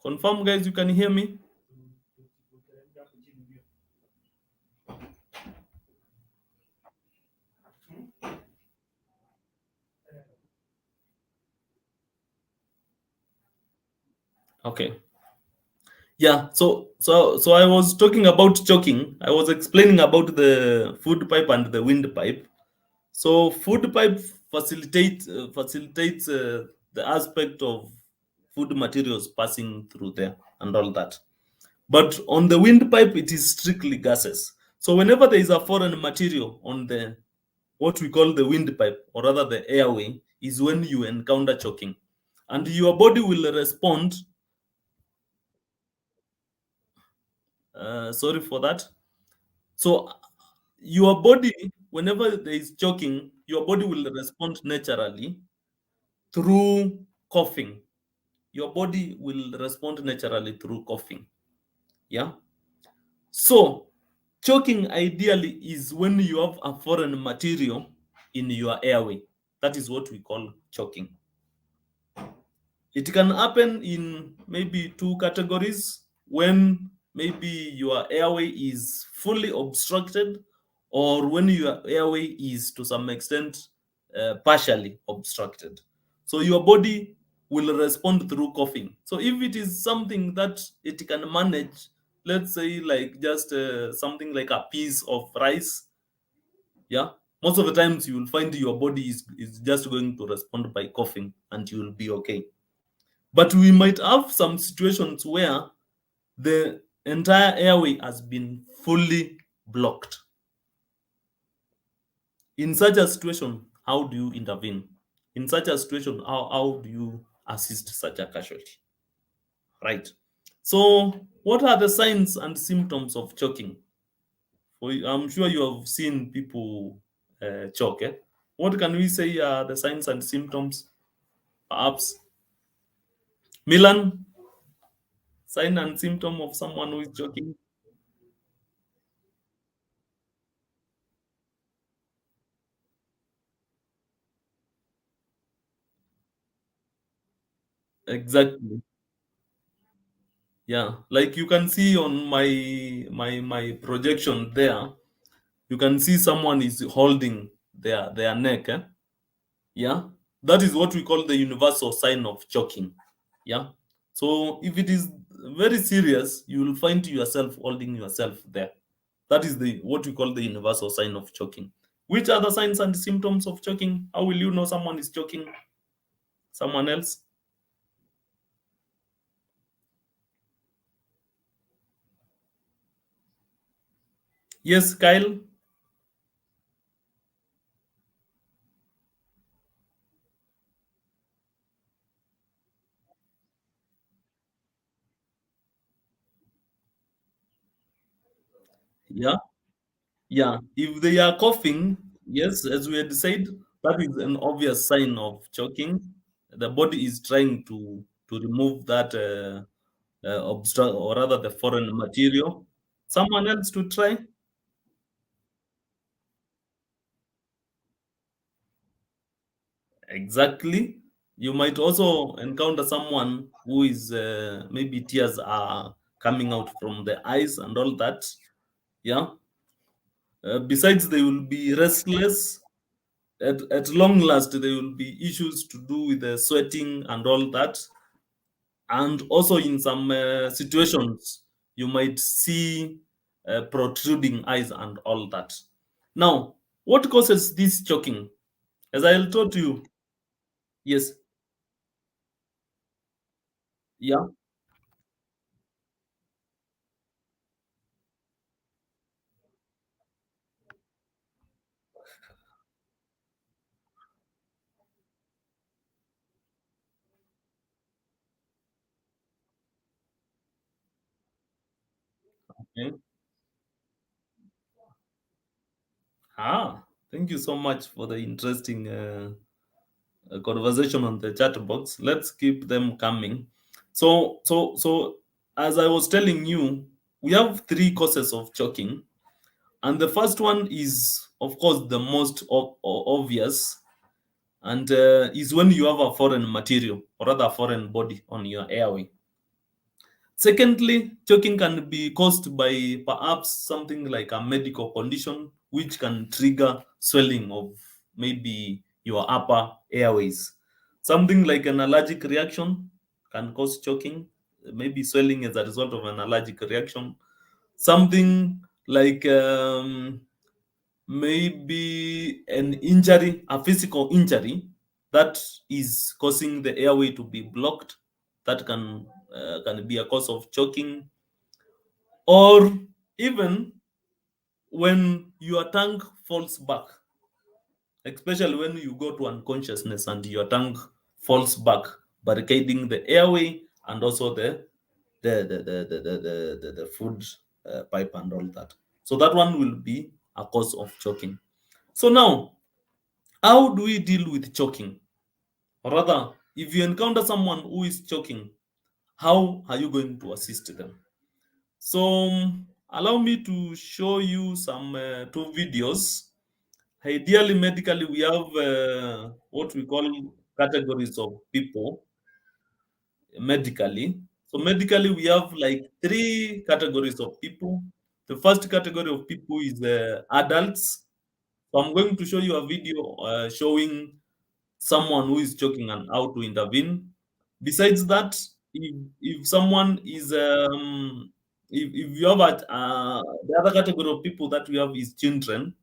confirm, guys, you can hear me. Okay. Yeah, so I was talking about choking. I was explaining about the food pipe and the wind pipe. So food pipe facilitates the aspect of food materials passing through there and all that. But on the wind pipe, it is strictly gases. So whenever there is a foreign material on the what we call the wind pipe, or rather the airway, is when you encounter choking, and your body will respond. Sorry for that. So your body, whenever there is choking, your body will respond naturally through coughing. Your body will respond naturally through coughing. Yeah. So choking ideally is when you have a foreign material in your airway. That is what we call choking. It can happen in maybe two categories: when maybe your airway is fully obstructed, or when your airway is to some extent partially obstructed. So your body will respond through coughing. So if it is something that it can manage, let's say like just something like a piece of rice, yeah, most of the times you will find your body is just going to respond by coughing and you will be okay. But we might have some situations where the entire airway has been fully blocked. In such a situation, how do you intervene? In such a situation, how do you assist such a casualty? Right. So, what are the signs and symptoms of choking? I'm sure you have seen people choke. Eh? What can we say are the signs and symptoms? Perhaps Milan, sign and symptom of someone who is choking. Exactly. Yeah, like you can see on my projection there, you can see someone is holding their neck. Eh? Yeah, that is what we call the universal sign of choking. Yeah, so if it is very serious, you will find yourself holding yourself there. That is the what we call the universal sign of choking. Which are the signs and symptoms of choking? How will you know someone is choking someone else? Yes, Kyle. Yeah. Yeah, if they are coughing, yes, as we had said, that is an obvious sign of choking. The body is trying to remove that obstruct, or rather the foreign material. Someone else to try. Exactly. You might also encounter someone who is maybe tears are coming out from the eyes and all that. Yeah. Besides, they will be restless. At long last, there will be issues to do with the sweating and all that. And also, in some situations, you might see protruding eyes and all that. Now, what causes this choking? As I'll told you, yes, yeah, okay. Thank you so much for the interesting conversation on the chat box. Let's keep them coming. So, as I was telling you, we have three causes of choking, and the first one is, of course, the most obvious, and is when you have a foreign material or rather foreign body on your airway. Secondly, choking can be caused by perhaps something like a medical condition, which can trigger swelling of maybe your upper airways. Something like an allergic reaction can cause choking, maybe swelling as a result of an allergic reaction. Something like maybe an injury, a physical injury that is causing the airway to be blocked. That can be a cause of choking, or even when your tongue falls back, especially when you go to unconsciousness and your tongue falls back, barricading the airway and also the food pipe and all that. So that one will be a cause of choking. So now, how do we deal with choking? Or rather, if you encounter someone who is choking, how are you going to assist them? So, allow me to show you some two videos. Ideally, medically, we have what we call categories of people medically. So, medically, we have like three categories of people. The first category of people is adults. So, I'm going to show you a video showing someone who is choking and how to intervene. Besides that, if someone is if you have the other category of people that we have is children,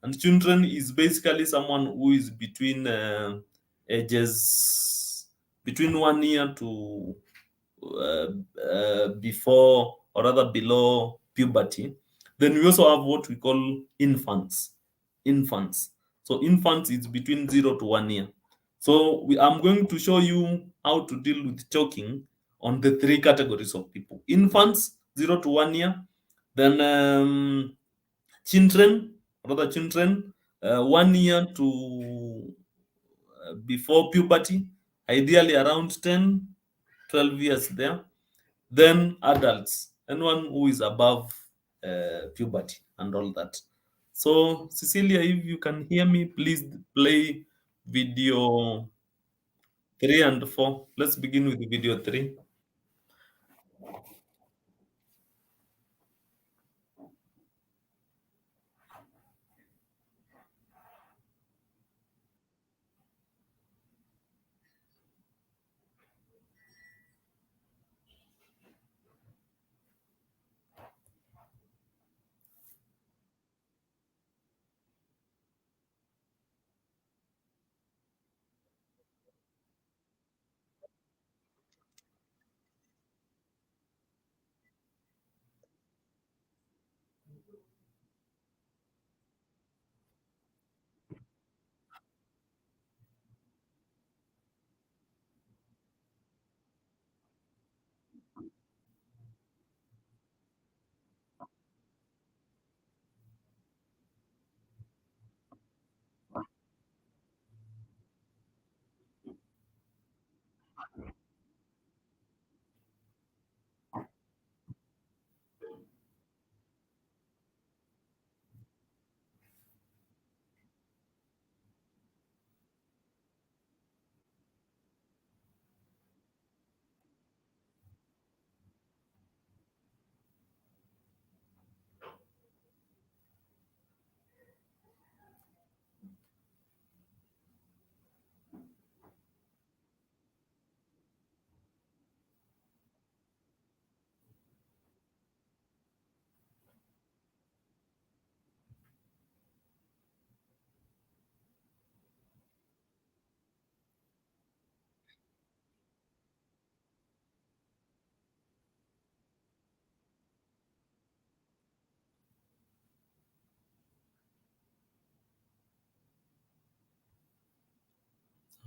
and children is basically someone who is between ages between 1 year to uh, before or rather below puberty. Then we also have what we call infants. Infants. So infants is between 0 to 1 year. So I'm going to show you how to deal with choking on the three categories of people: infants, 0 to 1 year, then children, rather children, 1 year to before puberty, ideally around 10, 12 years there. Then adults, anyone who is above puberty and all that. So, Cecilia, if you can hear me, please play video 3 and 4. Let's begin with video 3.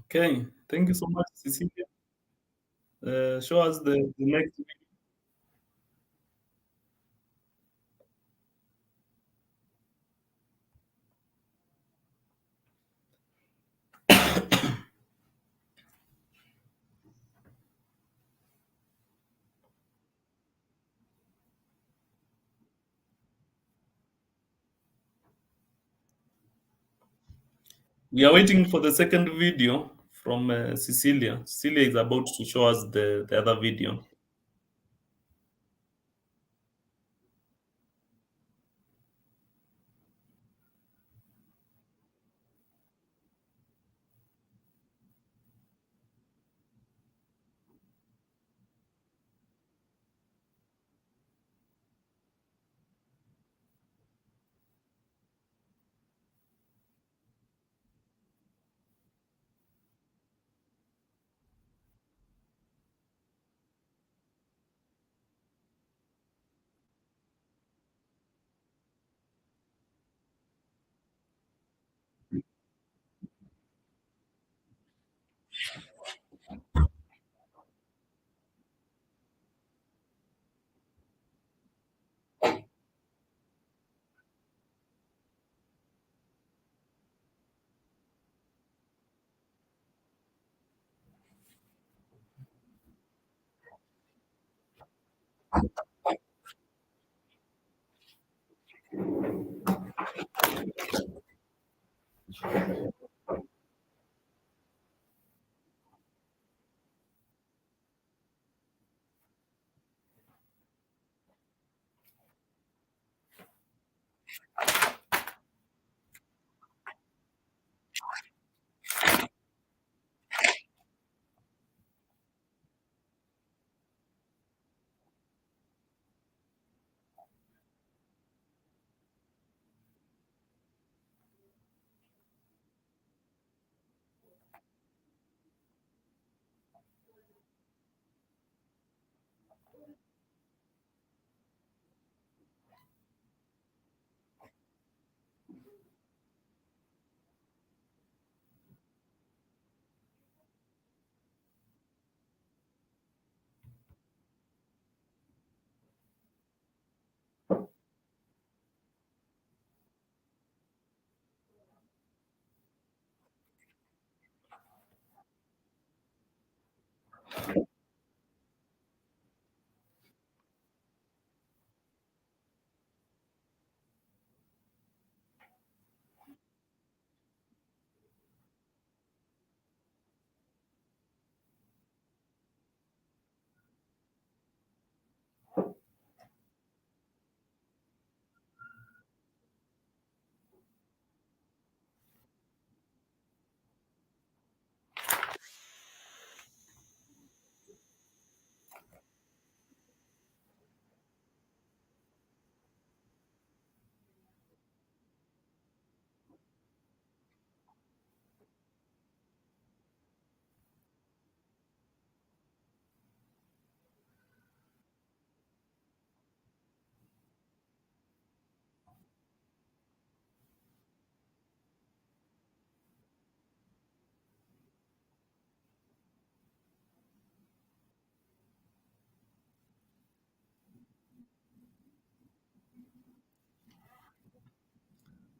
Okay, thank you so much, Cecilia. Show us the next. We are waiting for the second video from Cecilia. Cecilia is about to show us the other video.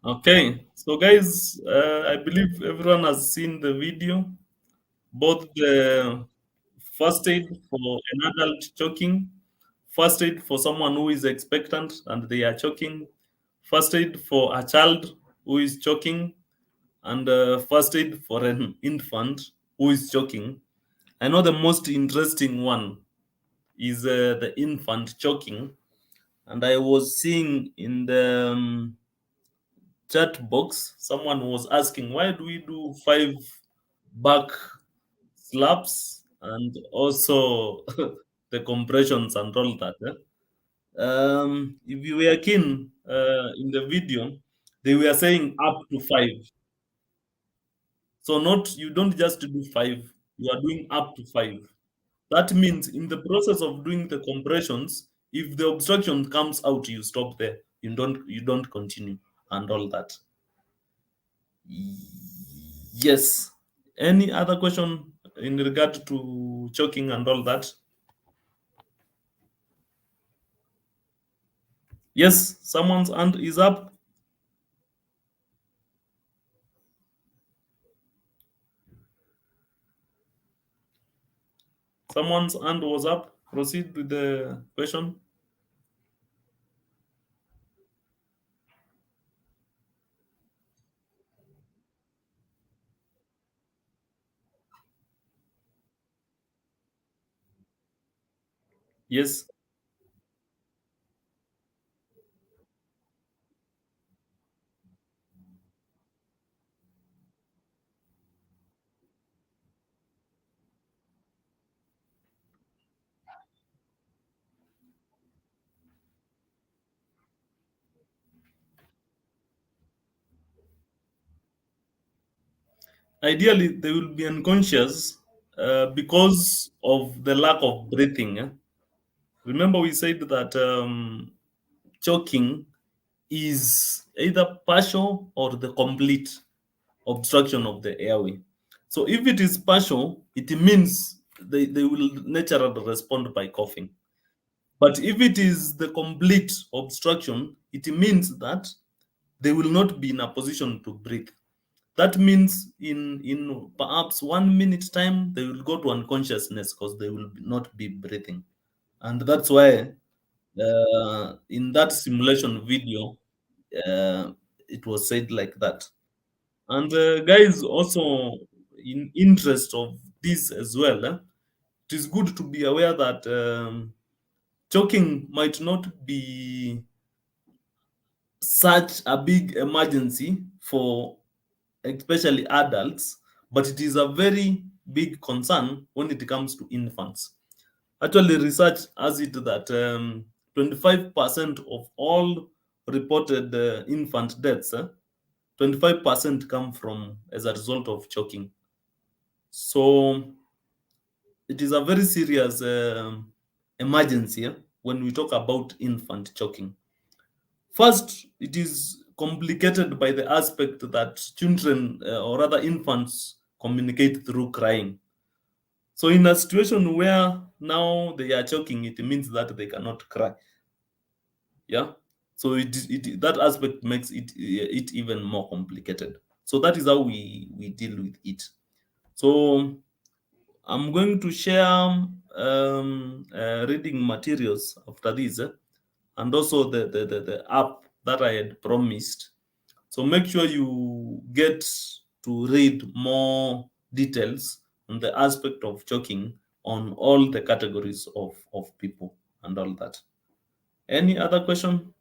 Okay, so guys, I believe everyone has seen the video, both the first aid for an adult choking, first aid for someone who is expectant and they are choking, first aid for a child who is choking, and first aid for an infant who is choking. I know the most interesting one is the infant choking, and I was seeing in the chat box someone was asking why do we do five back slaps and also the compressions and all that. If you were keen in the video, they were saying up to five. So not you don't just do five, you are doing up to five. That means in the process of doing the compressions, if the obstruction comes out, you stop there. You don't continue and all that. Yes. Any other question in regard to choking and all that? Yes, someone's hand is up. Someone's hand was up. Proceed with the question. Yes. Ideally, they will be unconscious because of the lack of breathing. Remember, we said that choking is either partial or the complete obstruction of the airway. So if it is partial, it means they will naturally respond by coughing. But if it is the complete obstruction, it means that they will not be in a position to breathe. That means in perhaps 1 minute time, they will go to unconsciousness because they will not be breathing. And that's why in that simulation video, uh, it was said like that. And guys, also in interest of this as well, it is good to be aware that choking might not be such a big emergency for especially adults, but it is a very big concern when it comes to infants. Actually, research has it that 25% of all reported infant deaths, 25% come from as a result of choking. So it is a very serious emergency when we talk about infant choking. First, it is complicated by the aspect that children or rather infants communicate through crying. So, in a situation where now they are choking, it means that they cannot cry. Yeah. So that aspect makes it even more complicated. So that is how we deal with it. So I'm going to share reading materials after this, and also the app that I had promised. So make sure you get to read more details on the aspect of choking on all the categories of people and all that. Any other question?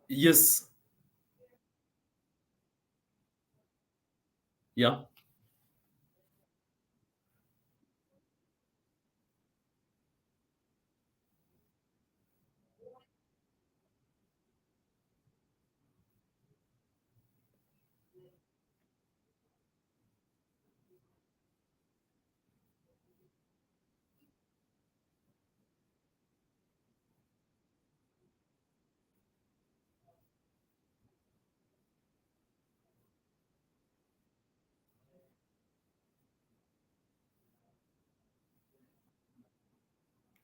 Yes. Yeah.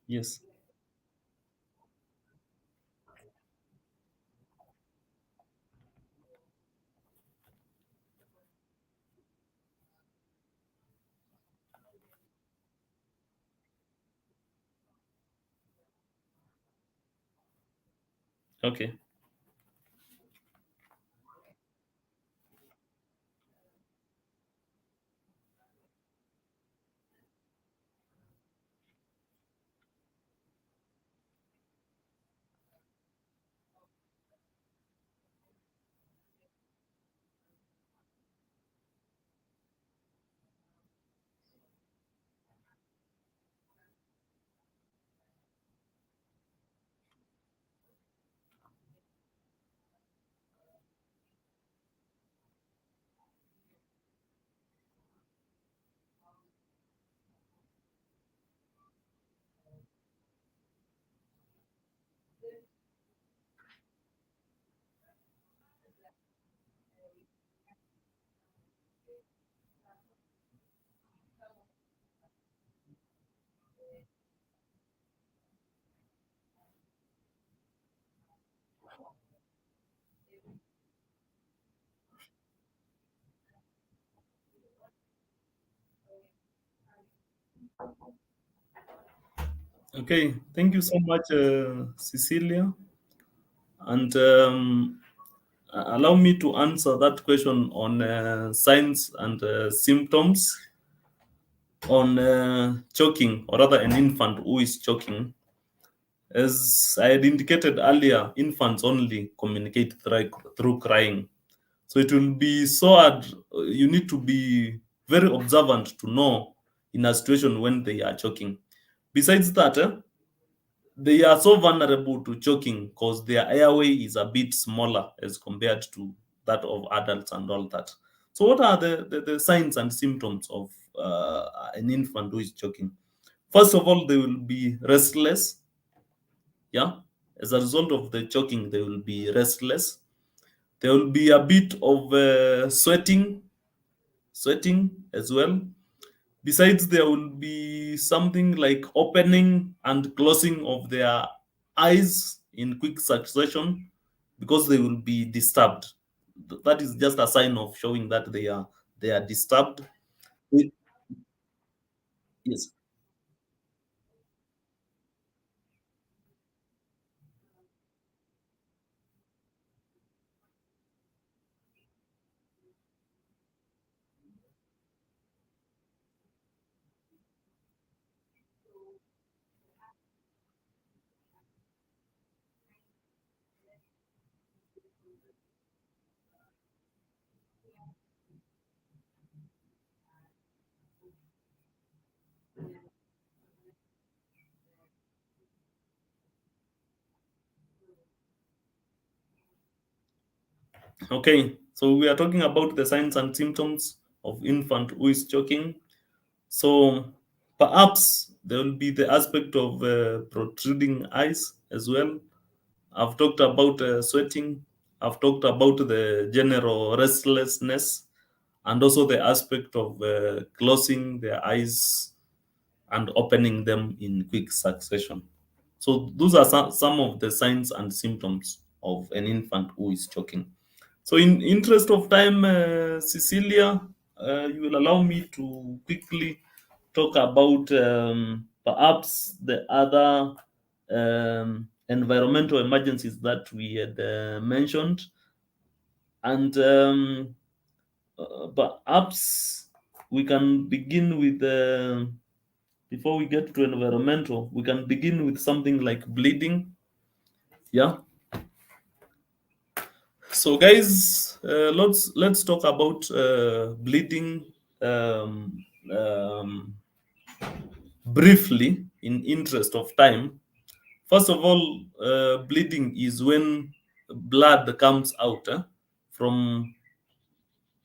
Yes. Okay. Okay, thank you so much, Cecilia. And allow me to answer that question on signs and symptoms on choking, or rather, an infant who is choking. As I had indicated earlier, infants only communicate through crying. So it will be so hard. You need to be very observant to know in a situation when they are choking. Besides that, they are so vulnerable to choking because their airway is a bit smaller as compared to that of adults and all that. So, what are the signs and symptoms of an infant who is choking? First of all, they will be restless. Yeah. As a result of the choking, they will be restless. There will be a bit of sweating as well. Besides, there will be something like opening and closing of their eyes in quick succession because they will be disturbed. That is just a sign of showing that they are disturbed. Yes. Okay. So we are talking about the signs and symptoms of infant who is choking. So perhaps there will be the aspect of protruding eyes as well. I've talked about sweating. I've talked about the general restlessness and also the aspect of closing their eyes and opening them in quick succession. So those are some of the signs and symptoms of an infant who is choking. So in interest of time, Cecilia, you will allow me to quickly talk about perhaps the other environmental emergencies that we had mentioned, and perhaps we can begin with before we get to environmental, we can begin with something like bleeding. Yeah. So, guys, let's talk about bleeding briefly in interest of time. First of all, bleeding is when blood comes out from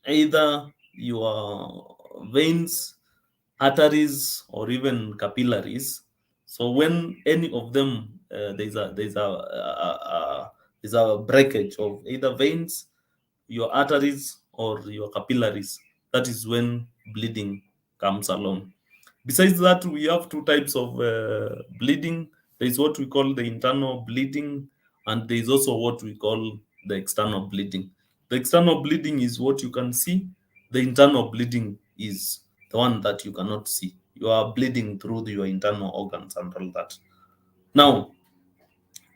either your veins, arteries, or even capillaries. So when any of them there's a breakage of either veins, your arteries, or your capillaries, that is when bleeding comes along. Besides that, we have two types of bleeding. There is what we call the internal bleeding, and there is also what we call the external bleeding. The external bleeding is what you can see. The internal bleeding is the one that you cannot see. You are bleeding through your internal organs and all that. Now,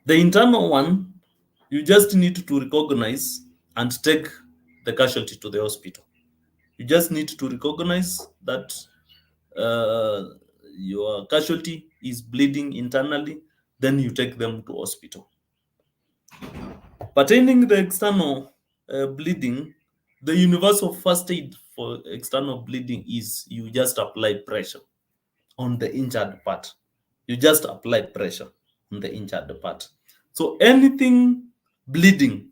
the internal one, you just need to recognize and take the casualty to the hospital. You just need to recognize that uh, your casualty is bleeding internally, then you take them to hospital. Pertaining the external bleeding, the universal first aid for external bleeding is you just apply pressure on the injured part. You just apply pressure on the injured part. So anything bleeding,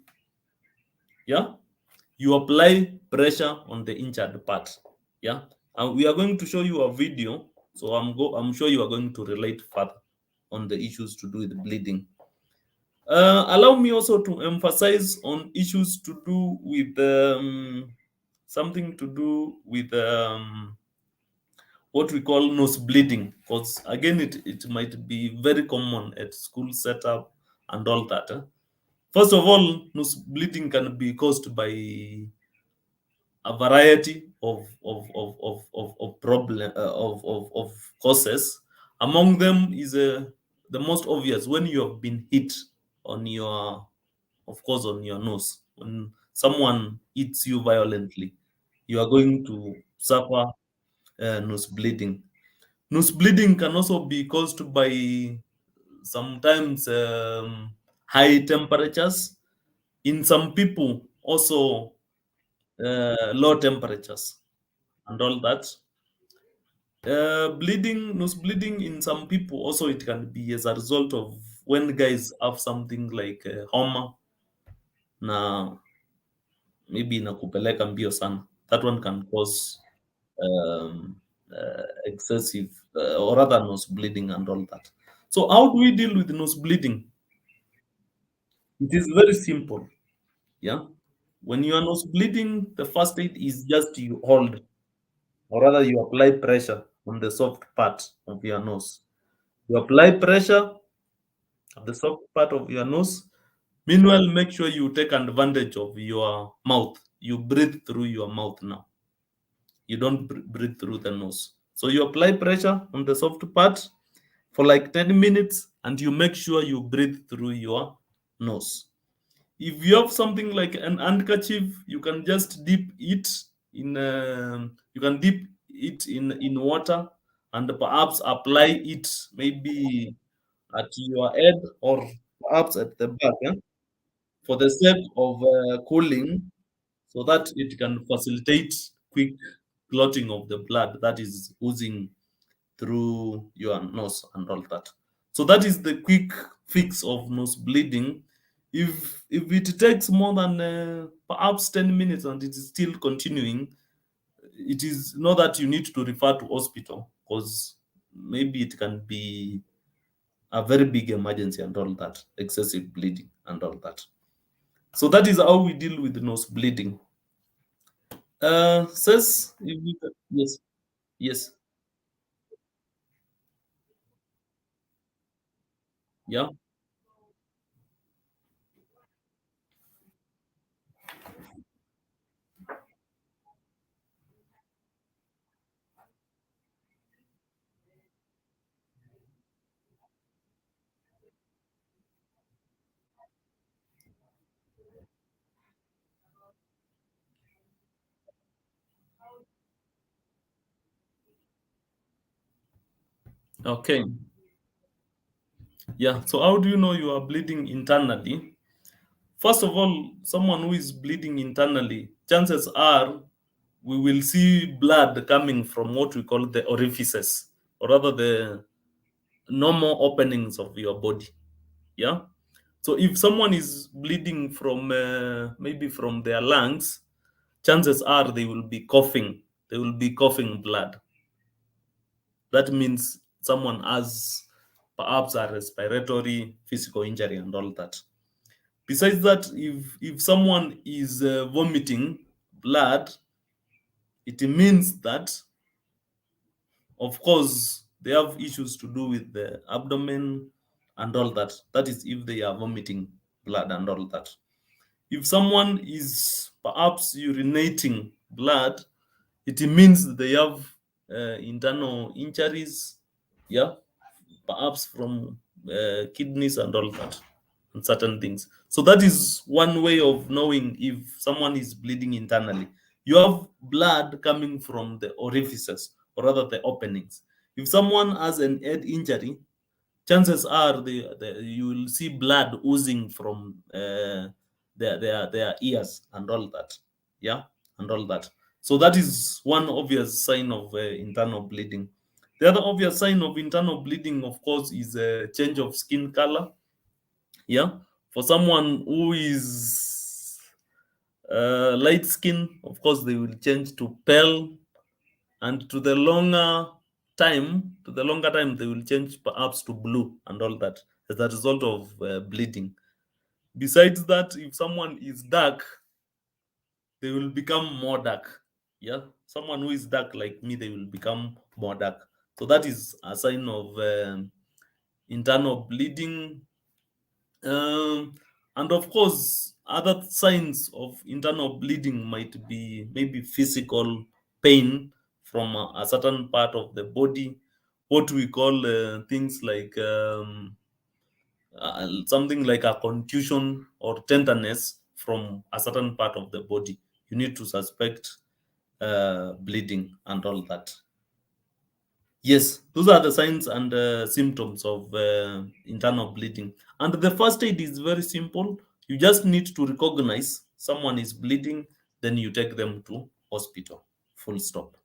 yeah, you apply pressure on the injured part. Yeah. And we are going to show you a video. So I'm sure you are going to relate further on the issues to do with bleeding. Allow me also to emphasize on issues to do with something to do with what we call nose bleeding, because again it might be very common at school setup and all that. First of all, nose bleeding can be caused by a variety of problem of causes. Among them is the most obvious when you have been hit on your, of course, on your nose. When someone hits you violently, you are going to suffer nose bleeding. Nose bleeding can also be caused by sometimes high temperatures. In some people, also low temperatures and all that. Nose bleeding in some people also it can be as a result of when guys have something like homa na maybe inakupeleka mbio sana. That one can cause excessive or rather nose bleeding and all that. So how do we deal with nose bleeding? It is very simple. Yeah. When you are nose bleeding, the first aid is just you hold, or rather you apply pressure on the soft part of your nose. You apply pressure at the soft part of your nose. Meanwhile, make sure you take advantage of your mouth. You breathe through your mouth now. You don't breathe through the nose. So you apply pressure on the soft part for like 10 minutes and you make sure you breathe through your nose. If you have something like an handkerchief, you can just dip it in. You can dip it in water and perhaps apply it maybe at your head or perhaps at the back, for the sake of cooling, so that it can facilitate quick clotting of the blood that is oozing through your nose and all that. So that is the quick fix of nose bleeding. If it takes more than perhaps 10 minutes and it is still continuing, it is not that you need to refer to hospital because maybe it can be a very big emergency and all that, excessive bleeding and all that. So that is how we deal with nose bleeding. Says yes, yes, yeah, okay, yeah. So how do you know you are bleeding internally? First of all, someone who is bleeding internally, chances are we will see blood coming from what we call the orifices, or rather the normal openings of your body. Yeah. So if someone is bleeding from maybe from their lungs, chances are they will be coughing. They will be coughing blood. That means someone has perhaps a respiratory physical injury and all that. Besides that, if someone is vomiting blood, it means that, of course, they have issues to do with the abdomen and all that. That is if they are vomiting blood and all that. If someone is perhaps urinating blood, it means they have internal injuries, yeah, perhaps from kidneys and all that, and certain things. So that is one way of knowing if someone is bleeding internally. You have blood coming from the orifices, or rather the openings. If someone has an head injury, chances are you will see blood oozing from their ears and all that. Yeah, and all that. So that is one obvious sign of internal bleeding. The other obvious sign of internal bleeding, of course, is a change of skin color. Yeah, for someone who is light skin, of course, they will change to pale, and to the longer time, they will change perhaps to blue and all that as a result of bleeding. Besides that, if someone is dark, they will become more dark. Yeah, someone who is dark like me, they will become more dark. So that is a sign of internal bleeding. And of course, other signs of internal bleeding might be maybe physical pain from a certain part of the body, what we call things like something like a contusion or tenderness from a certain part of the body. You need to suspect bleeding and all that. Yes, those are the signs and symptoms of internal bleeding. And the first aid is very simple. You just need to recognize someone is bleeding, then you take them to hospital. Full stop.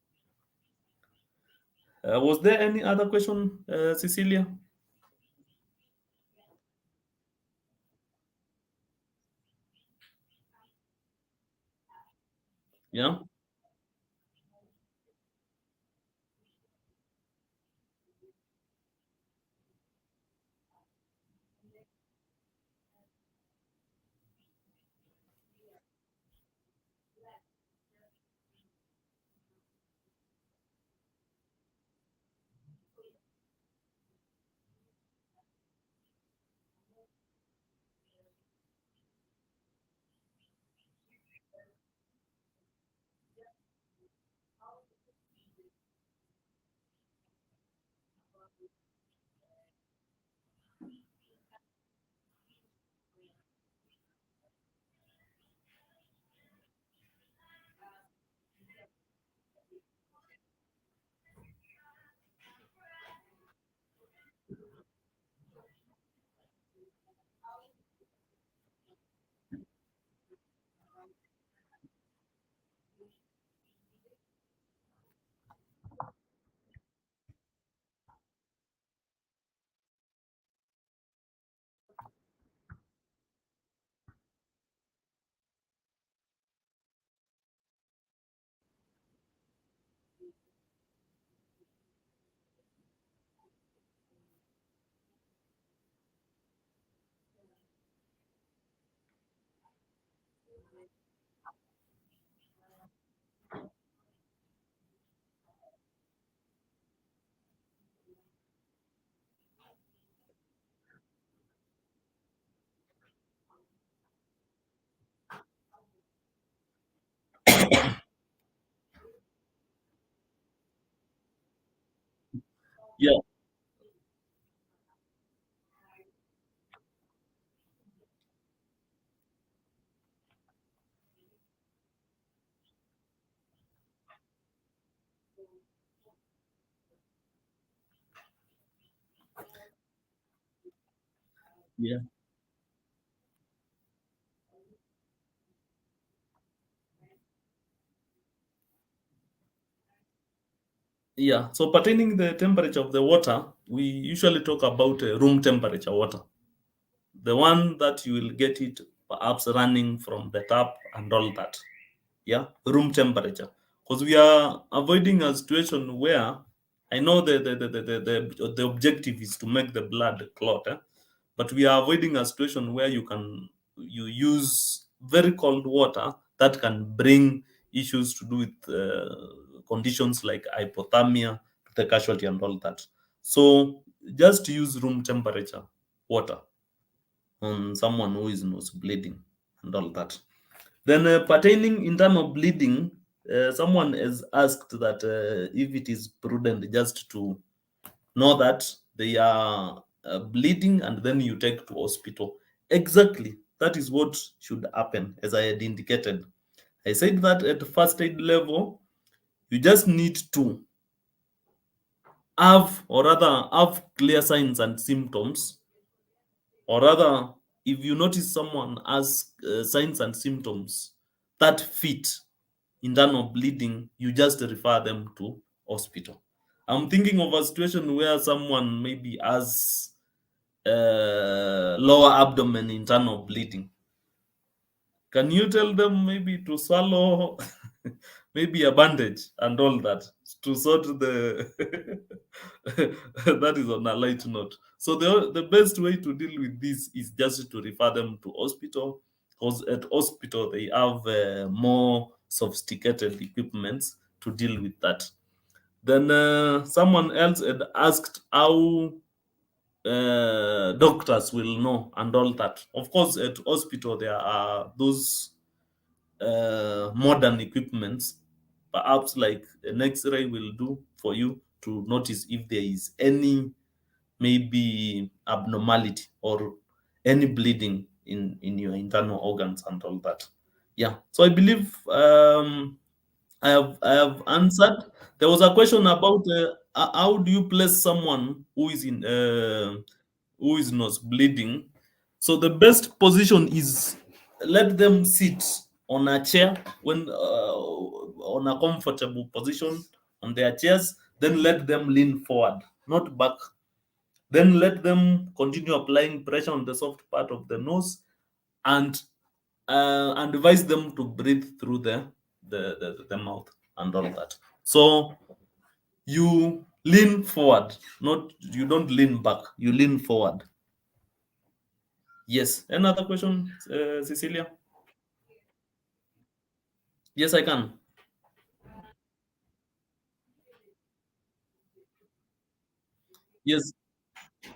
Was there any other question, Cecilia? Yeah. Yeah. Yeah. Yeah. So pertaining the temperature of the water, we usually talk about room temperature water. The one that you will get it perhaps running from the tap and all that. Yeah, room temperature, because we are avoiding a situation where I know the objective is to make the blood clot, but we are avoiding a situation where you use very cold water that can bring issues to do with conditions like hypothermia, the casualty and all that. So just use room temperature water on someone who is nose bleeding and all that. Then pertaining internal bleeding, someone has asked that if it is prudent just to know that they are bleeding and then you take to hospital. Exactly, that is what should happen, as I had indicated. I said that at the first aid level, you just need to have, or rather, have clear signs and symptoms, or rather, if you notice someone has signs and symptoms that fit internal bleeding, you just refer them to hospital. I'm thinking of a situation where someone maybe has lower abdomen internal bleeding. Can you tell them maybe to swallow maybe a bandage and all that to sort the that is on a light note. So the best way to deal with this is just to refer them to hospital, because at hospital they have more sophisticated equipments to deal with that. Then someone else had asked how doctors will know and all that. Of course, at hospital there are those modern equipments, perhaps like an X-ray will do for you to notice if there is any maybe abnormality or any bleeding in your internal organs and all that. Yeah. So I believe I have answered. There was a question about how do you place someone who is nose bleeding. So the best position is let them sit on a chair when on a comfortable position on their chairs. Then let them lean forward, not back. Then let them continue applying pressure on the soft part of the nose, and advise them to breathe through the mouth and all that. So you lean forward, not you don't lean back. You lean forward. Yes. Another question, Cecilia? Yes, I can. Yes,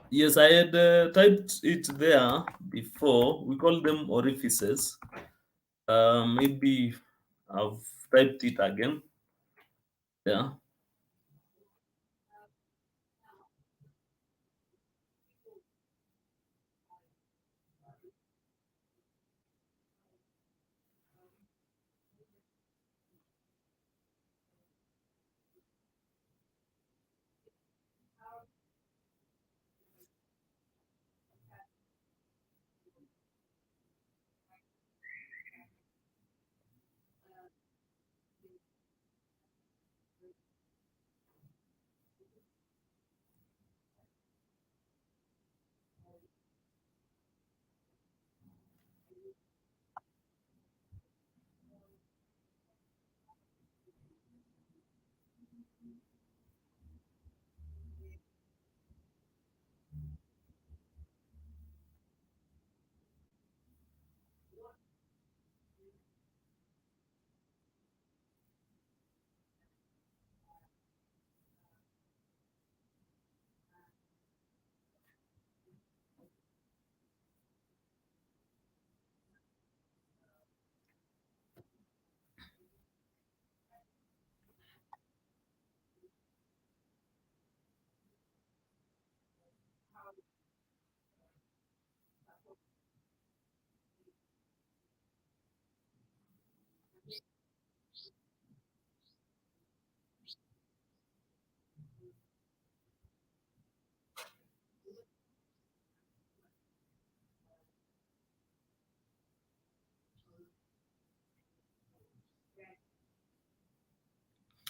yes, I had typed it there before. We call them orifices. Maybe I've typed it again. Yeah.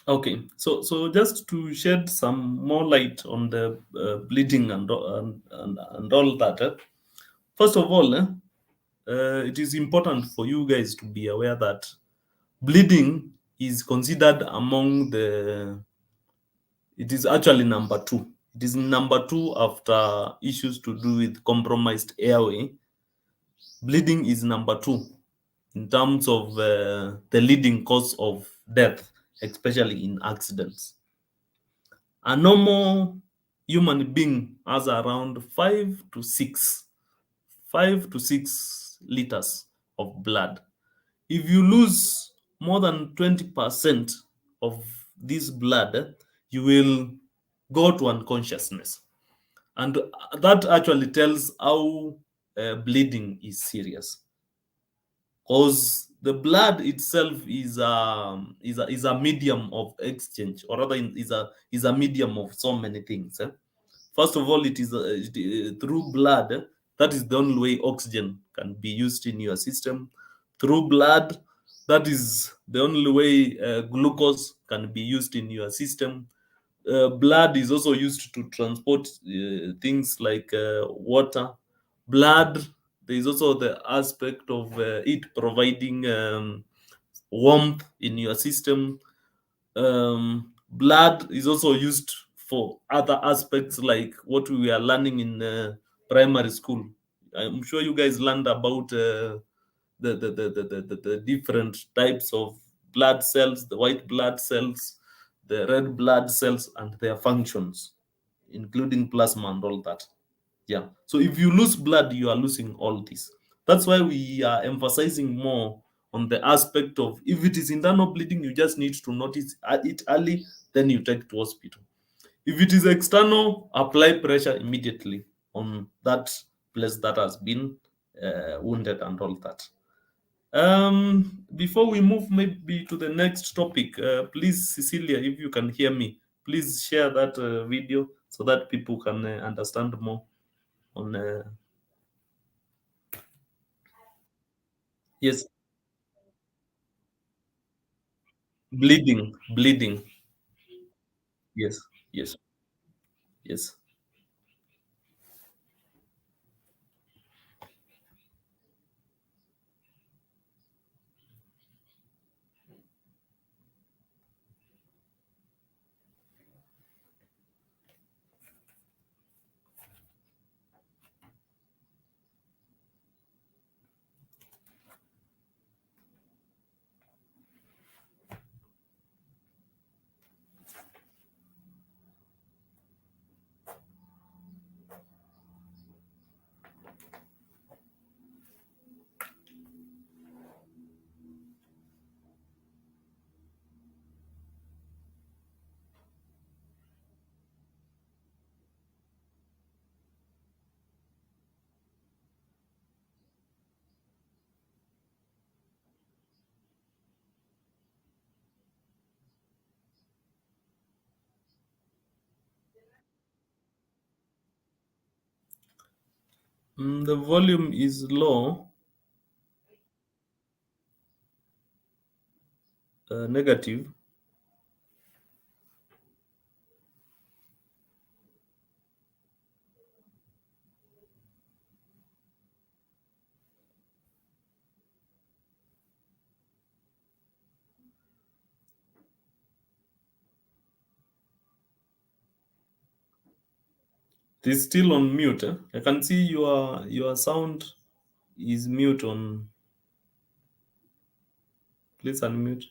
Okay, so just to shed some more light on the bleeding and all that. First of all, it is important for you guys to be aware that bleeding is considered among the. It is actually number two. It is number two after issues to do with compromised airway. Bleeding is number two in terms of the leading cause of death, especially in accidents. A normal human being has around 5 to 6 liters of blood. If you lose more than 20% of this blood, you will go to unconsciousness. And that actually tells how bleeding is serious. Because the blood itself is a medium of exchange, or rather is a medium of so many things. First of all, it is through blood. That is the only way oxygen can be used in your system. Through blood, that is the only way glucose can be used in your system. Blood is also used to transport things like water. Blood, there is also the aspect of it providing warmth in your system. Blood is also used for other aspects like what we are learning in primary school. I'm sure you guys learned about the different types of blood cells, the white blood cells, the red blood cells, and their functions, including plasma and all that. Yeah. So if you lose blood, you are losing all this. That's why we are emphasizing more on the aspect of if it is internal bleeding, you just need to notice it early, then you take to hospital. If it is external, apply pressure immediately on that place that has been wounded and all that. Before we move maybe to the next topic, please, Cecilia, if you can hear me, please share that video so that people can understand more on. Yes, bleeding, bleeding. Yes, yes, yes. The volume is low, negative. It is still on mute. I can see your sound is mute on. Please unmute.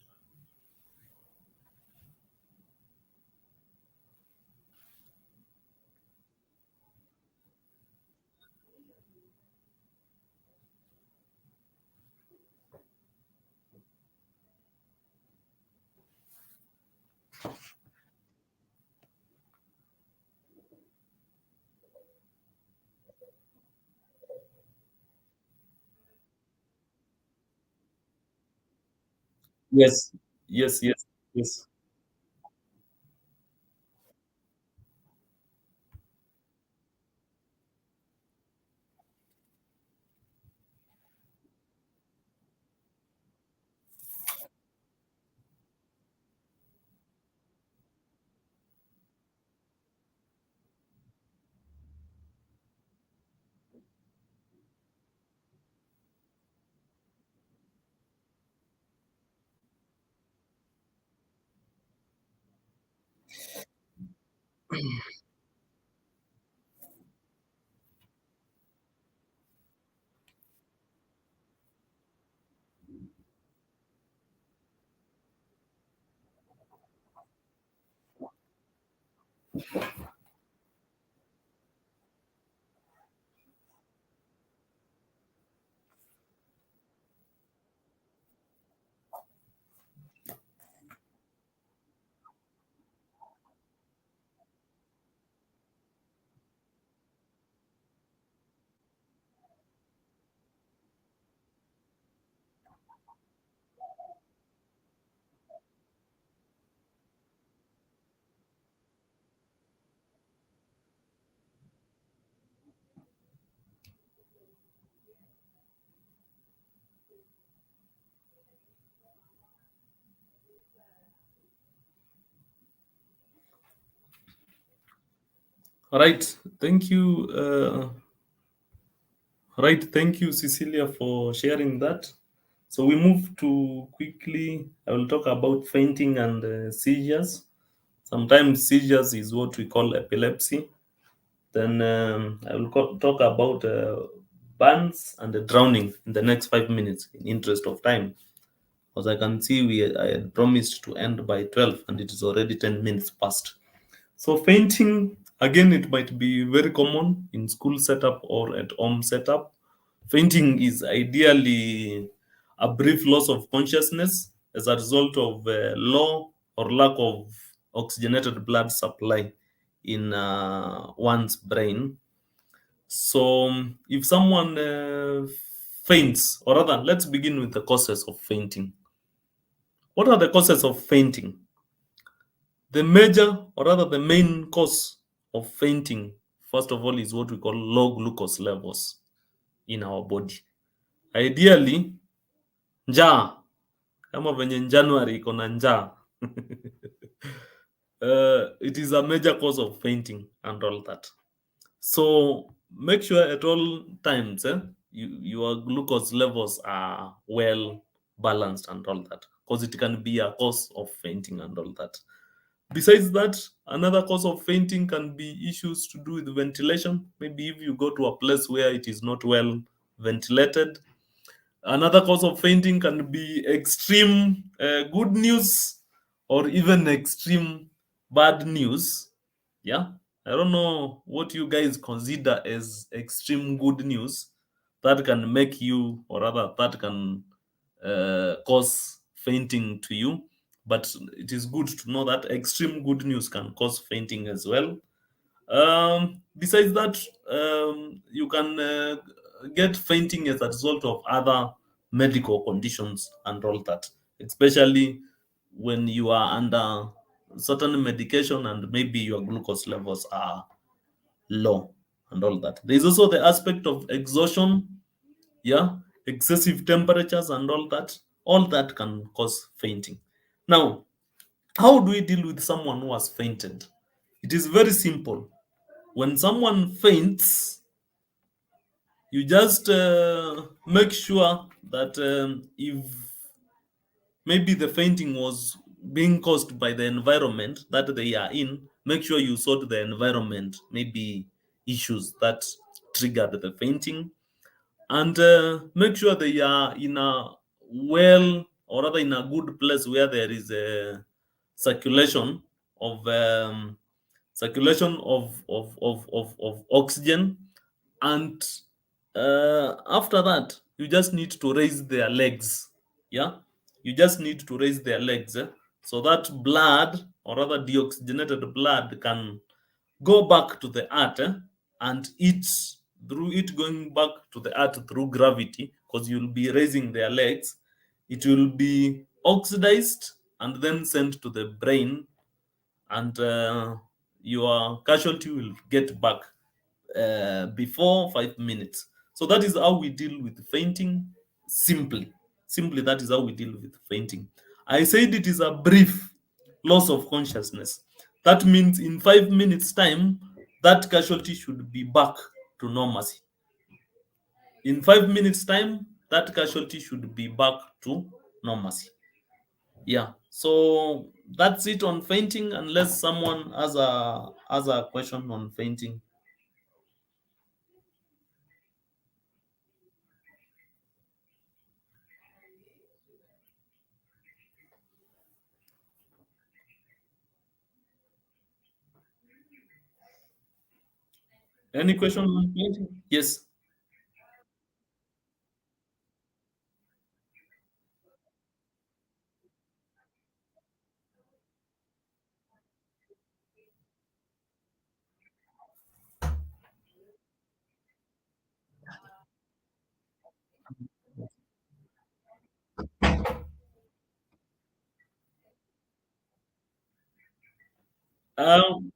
Yes, yes, yes, yes, all right. Thank you. Right. Thank you, Cecilia, for sharing that. So we move to quickly. I will talk about fainting and seizures. Sometimes seizures is what we call epilepsy. Then I will talk about burns and drowning in the next 5 minutes, in interest of time, because I can see I had promised to end by 12, and it is already 10 minutes past. So fainting. Again, it might be very common in school setup or at home setup. Fainting is ideally a brief loss of consciousness as a result of low or lack of oxygenated blood supply in one's brain. So, if someone faints, or rather, let's begin with the causes of fainting. What are the causes of fainting? The major, or rather, the main cause of fainting, first of all, is what we call low glucose levels in our body. Ideally, njaa, kama venye January iko na njaa. It is a major cause of fainting and all that. So make sure at all times your glucose levels are well balanced and all that, because it can be a cause of fainting and all that. Besides that, another cause of fainting can be issues to do with ventilation. Maybe if you go to a place where it is not well ventilated. Another cause of fainting can be extreme good news or even extreme bad news. Yeah. I don't know what you guys consider as extreme good news that can make you, or rather, that can cause fainting to you. But it is good to know that extreme good news can cause fainting as well. Besides that, you can get fainting as a result of other medical conditions and all that, especially when you are under certain medication and maybe your glucose levels are low and all that. There's also the aspect of exhaustion, yeah, excessive temperatures and all that. All that can cause fainting. Now, how do we deal with someone who has fainted? It is very simple. When someone faints, you just make sure that if maybe the fainting was being caused by the environment that they are in, make sure you sort the environment, maybe issues that triggered the fainting, and make sure they are in a well, or rather in a good place where there is a circulation of of oxygen. And after that, you just need to raise their legs. Yeah, you just need to raise their legs, so that blood, or rather deoxygenated blood, can go back to the earth, and it, through it going back to the earth through gravity, because you'll be raising their legs, it will be oxidized and then sent to the brain, and your casualty will get back before 5 minutes. So that is how we deal with fainting. Simply, simply, that is how we deal with fainting. I said it is a brief loss of consciousness. That means in 5 minutes' time, that casualty should be back to normalcy. In 5 minutes' time, that casualty should be back to normalcy. Yeah. So that's it on fainting, unless someone has a question on fainting. Any question on fainting? Yes. Um,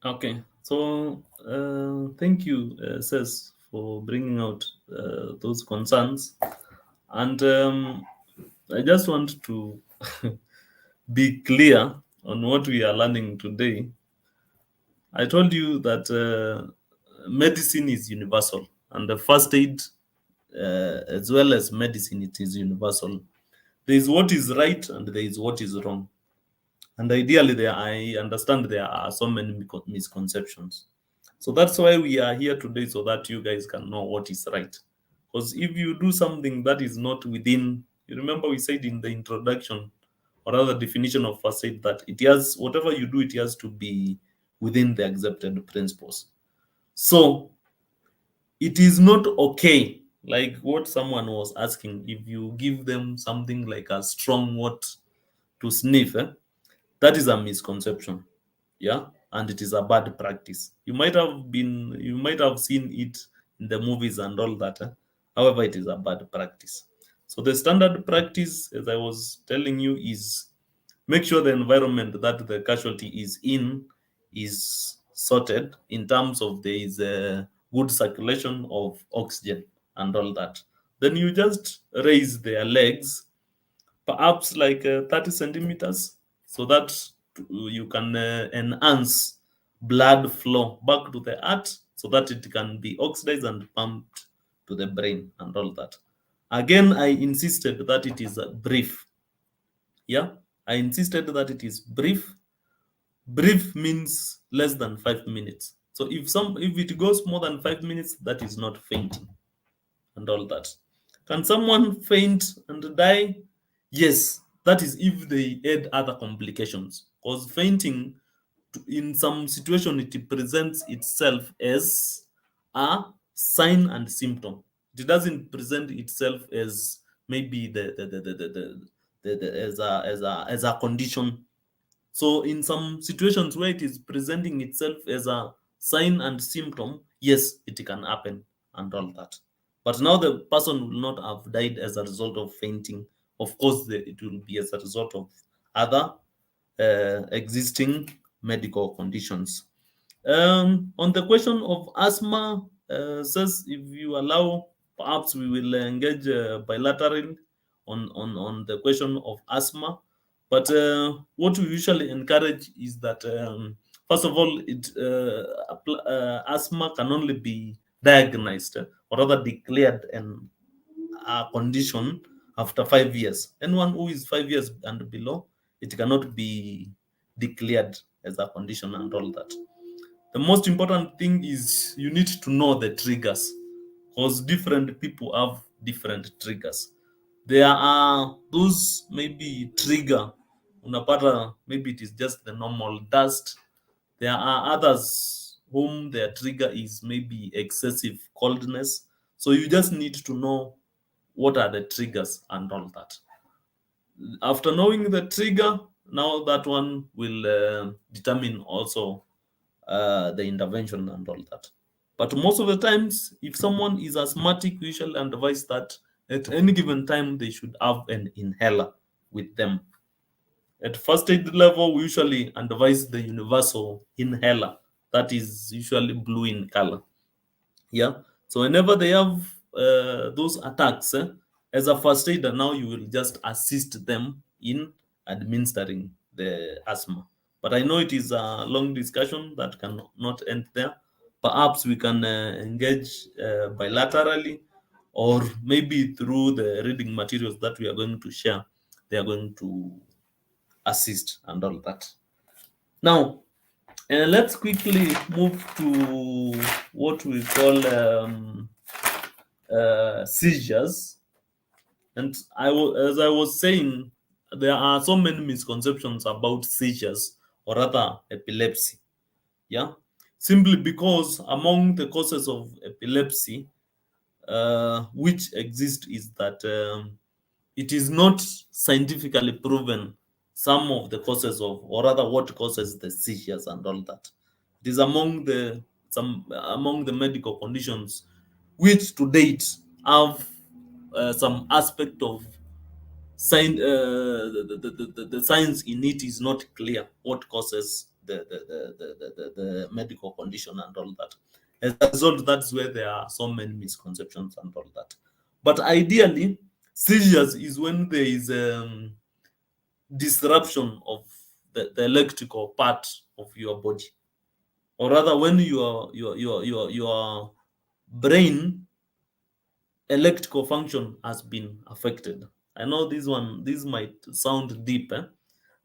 Okay. So thank you, Ses, for bringing out those concerns. And I just want to be clear on what we are learning today. I told you that medicine is universal, and the first aid, as well as medicine, it is universal. There is what is right and there is what is wrong. And ideally, there I understand there are so many misconceptions. So that's why we are here today, so that you guys can know what is right. Because if you do something that is not within, you remember we said in the introduction or other definition of first aid that it has whatever you do, it has to be within the accepted principles. So it is not okay, like what someone was asking, if you give them something like a strong word to sniff, that is a misconception. Yeah, and it is a bad practice. You might have seen it in the movies and all that. However, it is a bad practice. So the standard practice, as I was telling you, is make sure the environment that the casualty is in is sorted in terms of there is a good circulation of oxygen and all that. Then you just raise their legs, perhaps like 30 centimeters, so that you can enhance blood flow back to the heart so that it can be oxidized and pumped to the brain and all that. Again, I insisted that it is brief. Yeah, I insisted that it is brief. Brief means less than 5 minutes. So if it goes more than 5 minutes, that is not fainting and all that. Can someone faint and die? Yes, that is if they add other complications. Because fainting, in some situation, it presents itself as a sign and symptom. It doesn't present itself as maybe as a condition. So in some situations where it is presenting itself as a sign and symptom, yes, it can happen and all that. But now the person will not have died as a result of fainting. Of course, it will be as a result of other existing medical conditions. On the question of asthma, says if you allow, perhaps we will engage bilaterally on the question of asthma. But what we usually encourage is that, first of all, asthma can only be diagnosed or rather declared an a condition after 5 years. Anyone who is 5 years and below, it cannot be declared as a condition and all that. The most important thing is you need to know the triggers, because different people have different triggers. There are those maybe trigger, unapata, maybe it is just the normal dust. There are others whom their trigger is maybe excessive coldness. So you just need to know what are the triggers and all that. After knowing the trigger, now that one will determine also the intervention and all that. But most of the times, if someone is asthmatic, we shall advise that at any given time they should have an inhaler with them. At first aid level, we usually advise the universal inhaler that is usually blue in color. Yeah. So whenever they have those attacks, as a first aider, now you will just assist them in administering the asthma. But I know it is a long discussion that cannot end there. Perhaps we can engage bilaterally, or maybe through the reading materials that we are going to share, they are going to assist and all that. Now, let's quickly move to what we call seizures. And as I was saying, there are so many misconceptions about seizures or rather epilepsy. Yeah, simply because among the causes of epilepsy, which exist, is that it is not scientifically proven some of the causes of, or rather, what causes the seizures and all that. It is among the medical conditions which to date have some aspect of science. The science in it is not clear what causes the medical condition and all that. As a result, that's where there are so many misconceptions and all that. But ideally, seizures is when there is disruption of the electrical part of your body, or rather, when your brain electrical function has been affected. I know this might sound deep,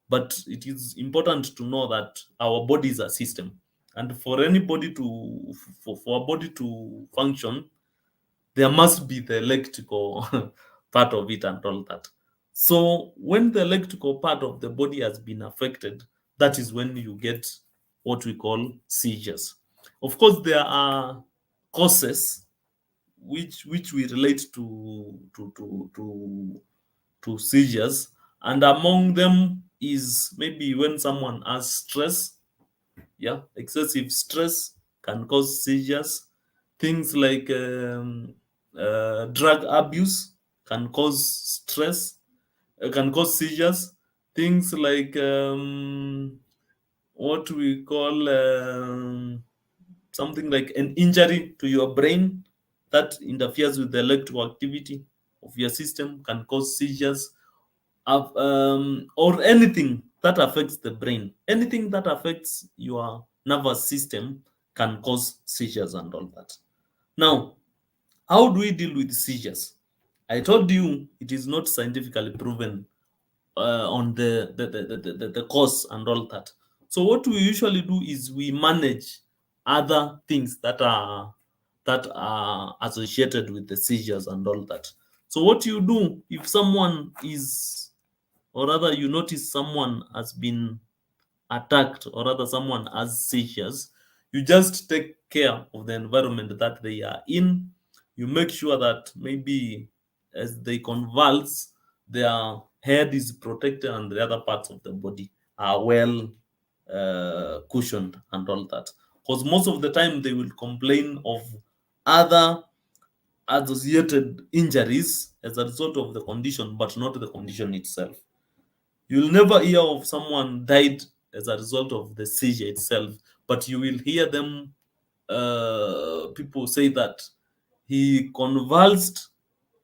but it is important to know that our body is a system, and for anybody to for a body to function, there must be the electrical part of it and all that. So when the electrical part of the body has been affected, that is when you get what we call seizures. Of course, there are causes which we relate to seizures, and among them is maybe when someone has stress. Yeah, excessive stress can cause seizures. Things like drug abuse can cause stress, can cause seizures. Things like what we call something like an injury to your brain that interferes with the electrical activity of your system can cause seizures, or anything that affects the brain. Anything that affects your nervous system can cause seizures and all that. Now, how do we deal with seizures? I told you it is not scientifically proven on the cause and all that. So what we usually do is we manage other things that are associated with the seizures and all that. So what you do if someone is, or rather you notice someone has been attacked, or rather someone has seizures, you just take care of the environment that they are in. You make sure that maybe as they convulse, their head is protected and the other parts of the body are well cushioned and all that. Because most of the time they will complain of other associated injuries as a result of the condition, but not the condition itself. You'll never hear of someone died as a result of the seizure itself, but you will hear them. People say that he convulsed,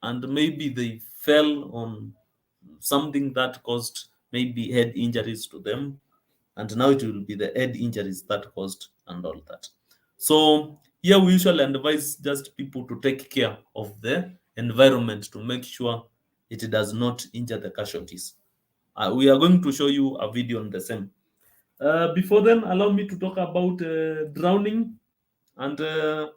and maybe they fell on something that caused maybe head injuries to them, and now it will be the head injuries that caused and all that. So here we usually advise just people to take care of the environment to make sure it does not injure the casualties. We are going to show you a video on the same. Before then, allow me to talk about drowning. And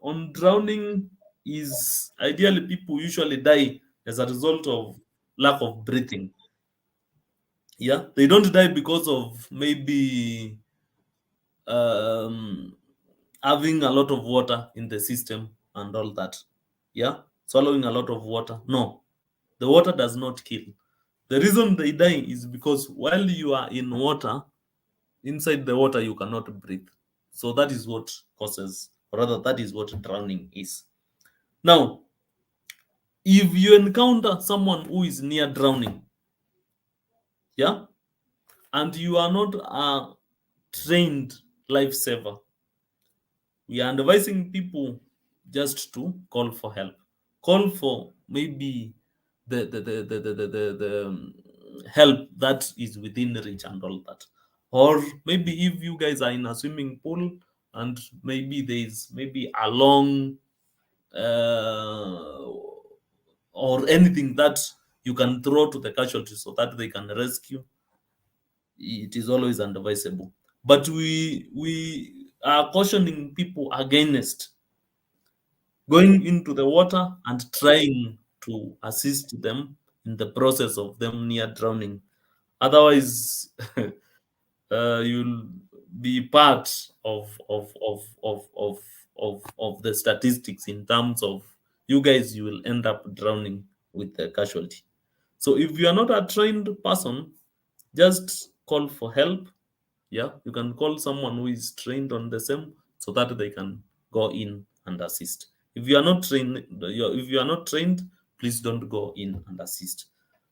on drowning is ideally people usually die as a result of lack of breathing. Yeah, they don't die because of maybe um, having a lot of water in the system and all that. Yeah, swallowing a lot of water. No, the water does not kill. The reason they die is because while you are in water, inside the water you cannot breathe. So that is what causes, or rather that is what drowning is. Now, if you encounter someone who is near drowning, yeah, and you are not a trained lifesaver, we are advising people just to call for help. Call for maybe the help that is within reach and all that. Or maybe if you guys are in a swimming pool and maybe there is maybe a long uh, or anything that you can throw to the casualty so that they can rescue, it is always advisable. But we are cautioning people against going into the water and trying to assist them in the process of them near drowning. Otherwise, you'll be part of the statistics in terms of you guys, you will end up drowning with the casualty. So if you are not a trained person, just call for help. Yeah, you can call someone who is trained on the same so that they can go in and assist. If you are not trained, if you are not trained, please don't go in and assist.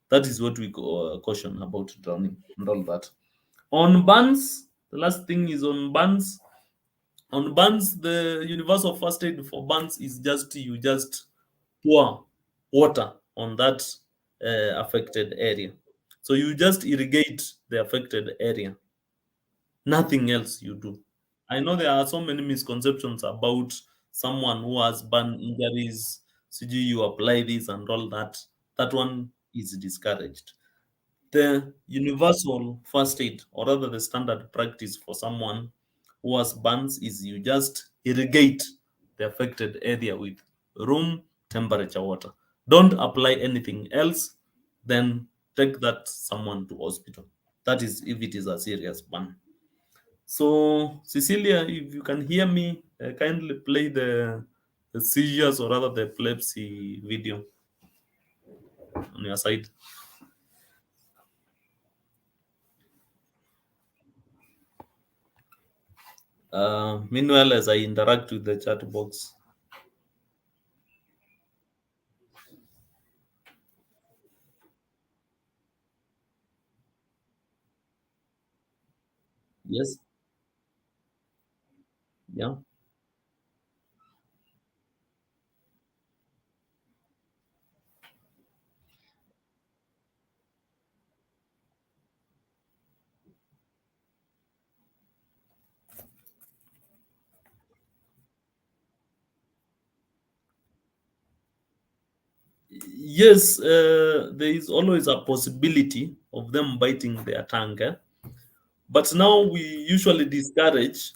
That is what we caution about drowning and all that. On burns, The last thing is on burns. On burns, the universal first aid for burns is just you just pour water on that affected area. So you just irrigate the affected area. Nothing else you do. I know there are so many misconceptions about someone who has burn injuries. So you apply this and all that. That one is discouraged. The universal first aid, or rather the standard practice for someone who has burns, is you just irrigate the affected area with room temperature water. Don't apply anything else, then take that someone to hospital. That is if it is a serious burn. So, Cecilia, if you can hear me, kindly play the seizures or rather the epilepsy video on your side. Meanwhile, as I interact with the chat box. Yes, yeah. Yes, there is always a possibility of them biting their tongue. But now we usually discourage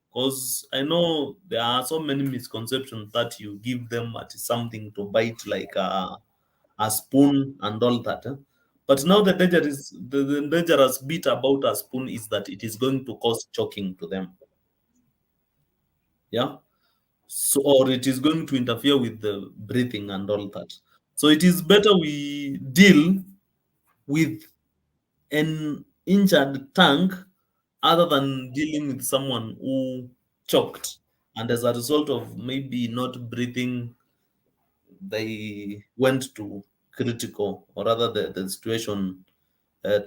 because I know there are so many misconceptions that you give them at something to bite like a spoon and all that. But now the dangerous bit about a spoon is that it is going to cause choking to them. Yeah. So or it is going to interfere with the breathing and all that. So it is better we deal with an injured tongue other than dealing with someone who choked. And as a result of maybe not breathing, they went to critical, or rather, the situation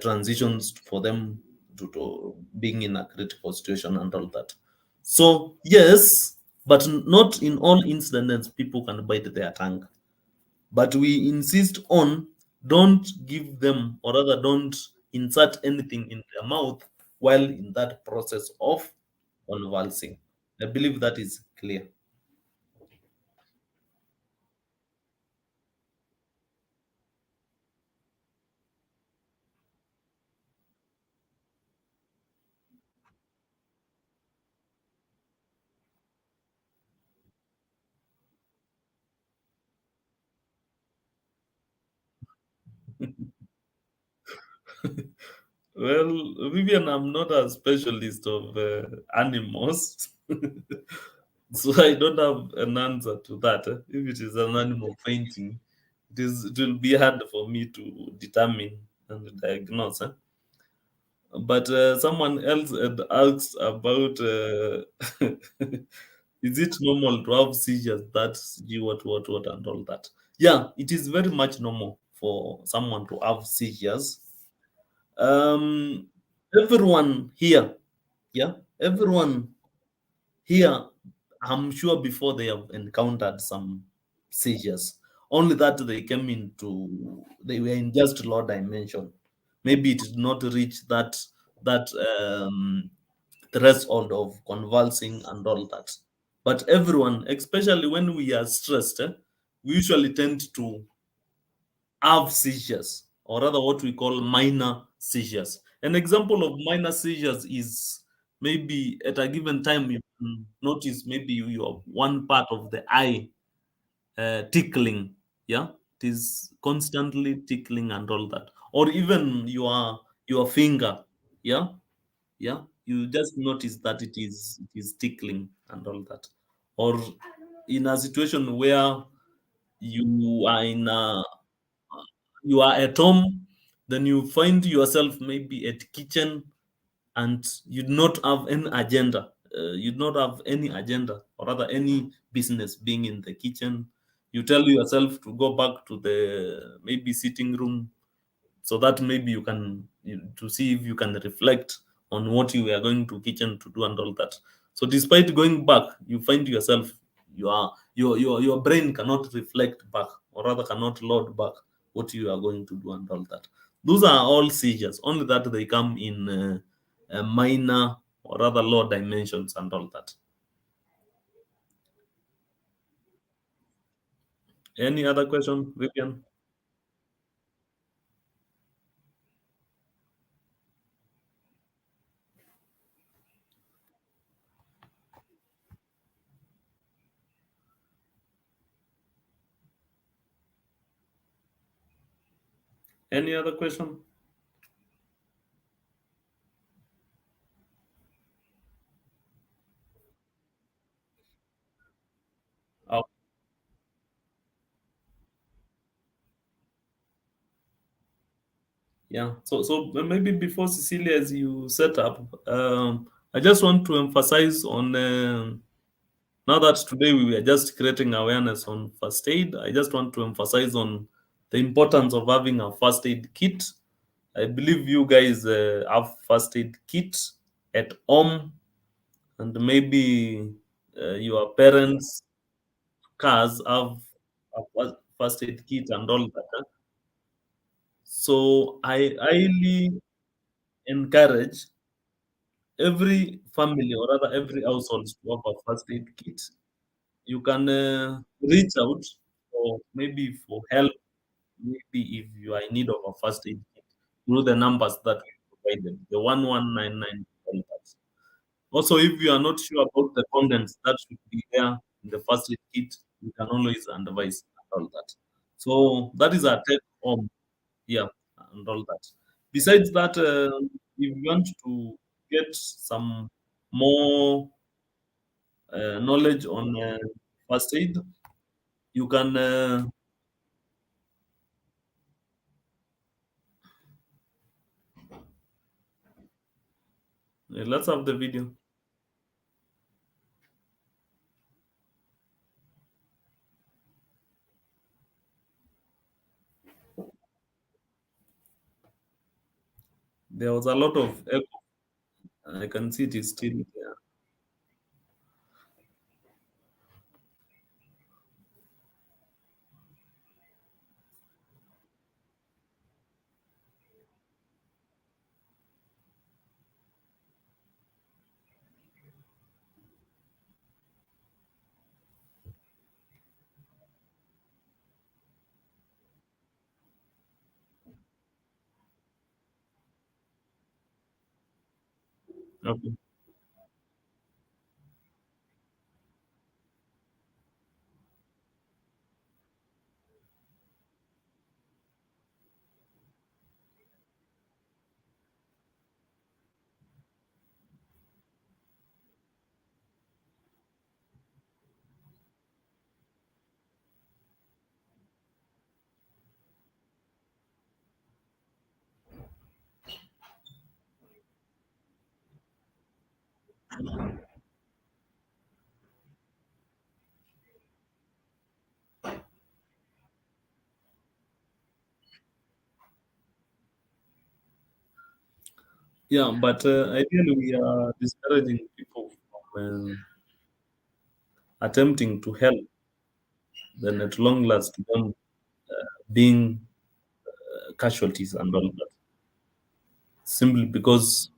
transitions for them to being in a critical situation and all that. So, yes, but not in all incidents people can bite their tongue. But we insist on don't give them, or rather, don't insert anything in their mouth while in that process of convulsing. I believe that is clear. Well, Vivian, I'm not a specialist of animals, so I don't have an answer to that. If it is an animal fainting, it will be hard for me to determine and diagnose. But someone else had asked about is it normal to have seizures that what and all that. Yeah, it is very much normal for someone to have seizures. Um, everyone here, yeah, everyone here, I'm sure before they have encountered some seizures, only that they came into, they were in just low dimension. Maybe it did not reach that threshold of convulsing and all that. But everyone, especially when we are stressed, we usually tend to have seizures, or rather what we call minor seizures. An example of minor seizures is maybe at a given time you can notice maybe your one part of the eye tickling. Yeah, it is constantly tickling and all that, or even your finger. Yeah, yeah, you just notice that it is tickling and all that, or in a situation where you are in a you are at home, then you find yourself maybe at kitchen and you do not have any agenda. You do not have any agenda, or rather any business being in the kitchen. You tell yourself to go back to the maybe sitting room so that maybe to see if you can reflect on what you were going to kitchen to do and all that. So despite going back, you find yourself, your brain cannot reflect back, or rather cannot load back what you are going to do and all that. Those are all seizures, only that they come in minor or rather low dimensions and all that. Any other question, Vivian? Any other question? Oh, yeah. So maybe before Cecilia, as you set up, I just want to emphasize on now that today we were just creating awareness on first aid. I just want to emphasize on the importance of having a first aid kit. I believe you guys have first aid kit at home, and maybe your parents' cars have a first aid kit and all that. So I highly encourage every family, or rather every household, to have a first aid kit. You can reach out for maybe for help, maybe if you are in need of a first aid kit, through the numbers that we provided, the 1199 contacts. Also, if you are not sure about the contents that should be there in the first aid kit, you can always advise and all that. So that is our take home, yeah, and all that. Besides that, if you want to get some more knowledge on first aid, you can let's have the video. There was a lot of echo. I can see it is still there. Okay. Yeah, but ideally we are discouraging people from attempting to help, then at long last them being casualties and all that, simply because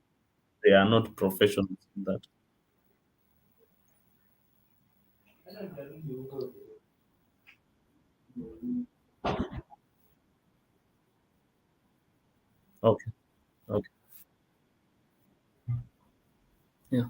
they are not professionals in that. Okay. Okay. Yeah.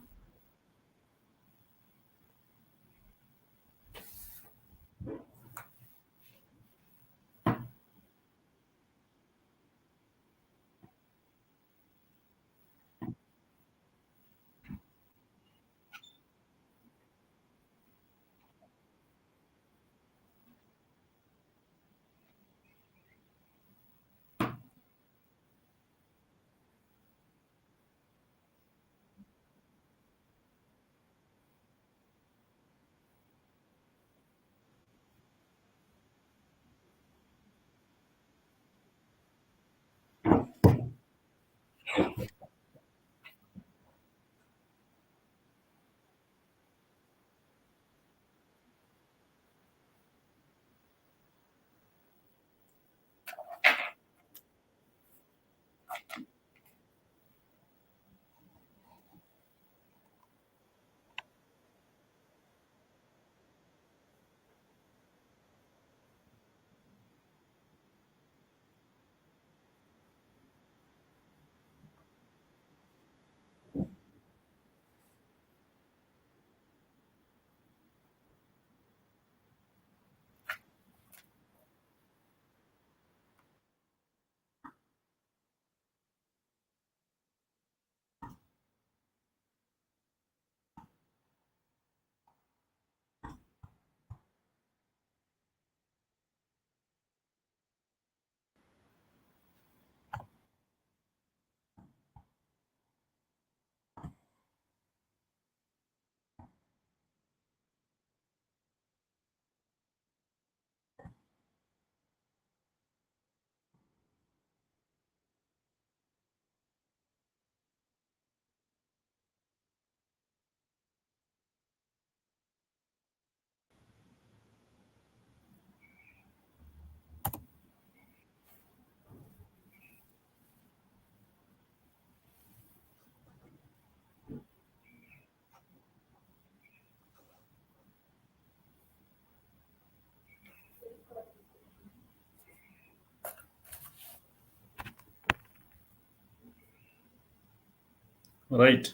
Right.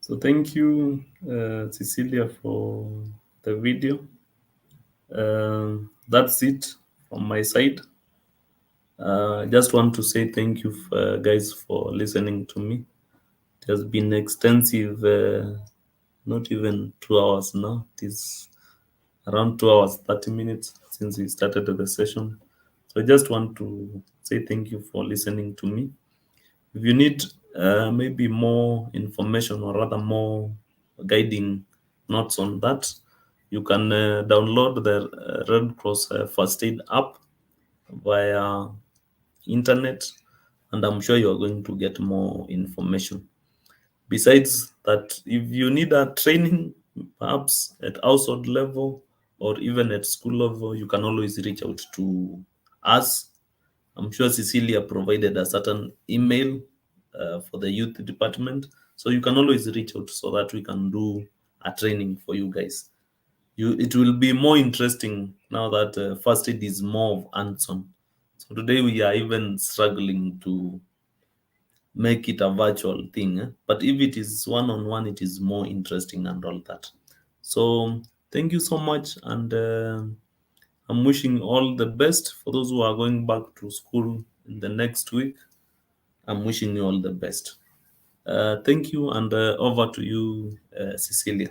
So thank you, Cecilia, for the video. That's it from my side. I just want to say thank you, guys, for listening to me. It has been extensive, not even 2 hours now. It is around 2 hours, 30 minutes since we started the session. So I just want to say thank you for listening to me. If you need maybe more information or rather more guiding notes on that, you can download the Red Cross First Aid app via internet, and I'm sure you are going to get more information. Besides that, if you need a training, perhaps at household level or even at school level, you can always reach out to us. I'm sure Cecilia provided a certain email for the youth department. So you can always reach out so that we can do a training for you guys. It will be more interesting now that first aid is more of hands-on. So today we are even struggling to make it a virtual thing. But if it is one-on-one, it is more interesting and all that. So thank you so much, and I'm wishing all the best for those who are going back to school in the next week. I'm wishing you all the best. Thank you, and over to you, Cecilia.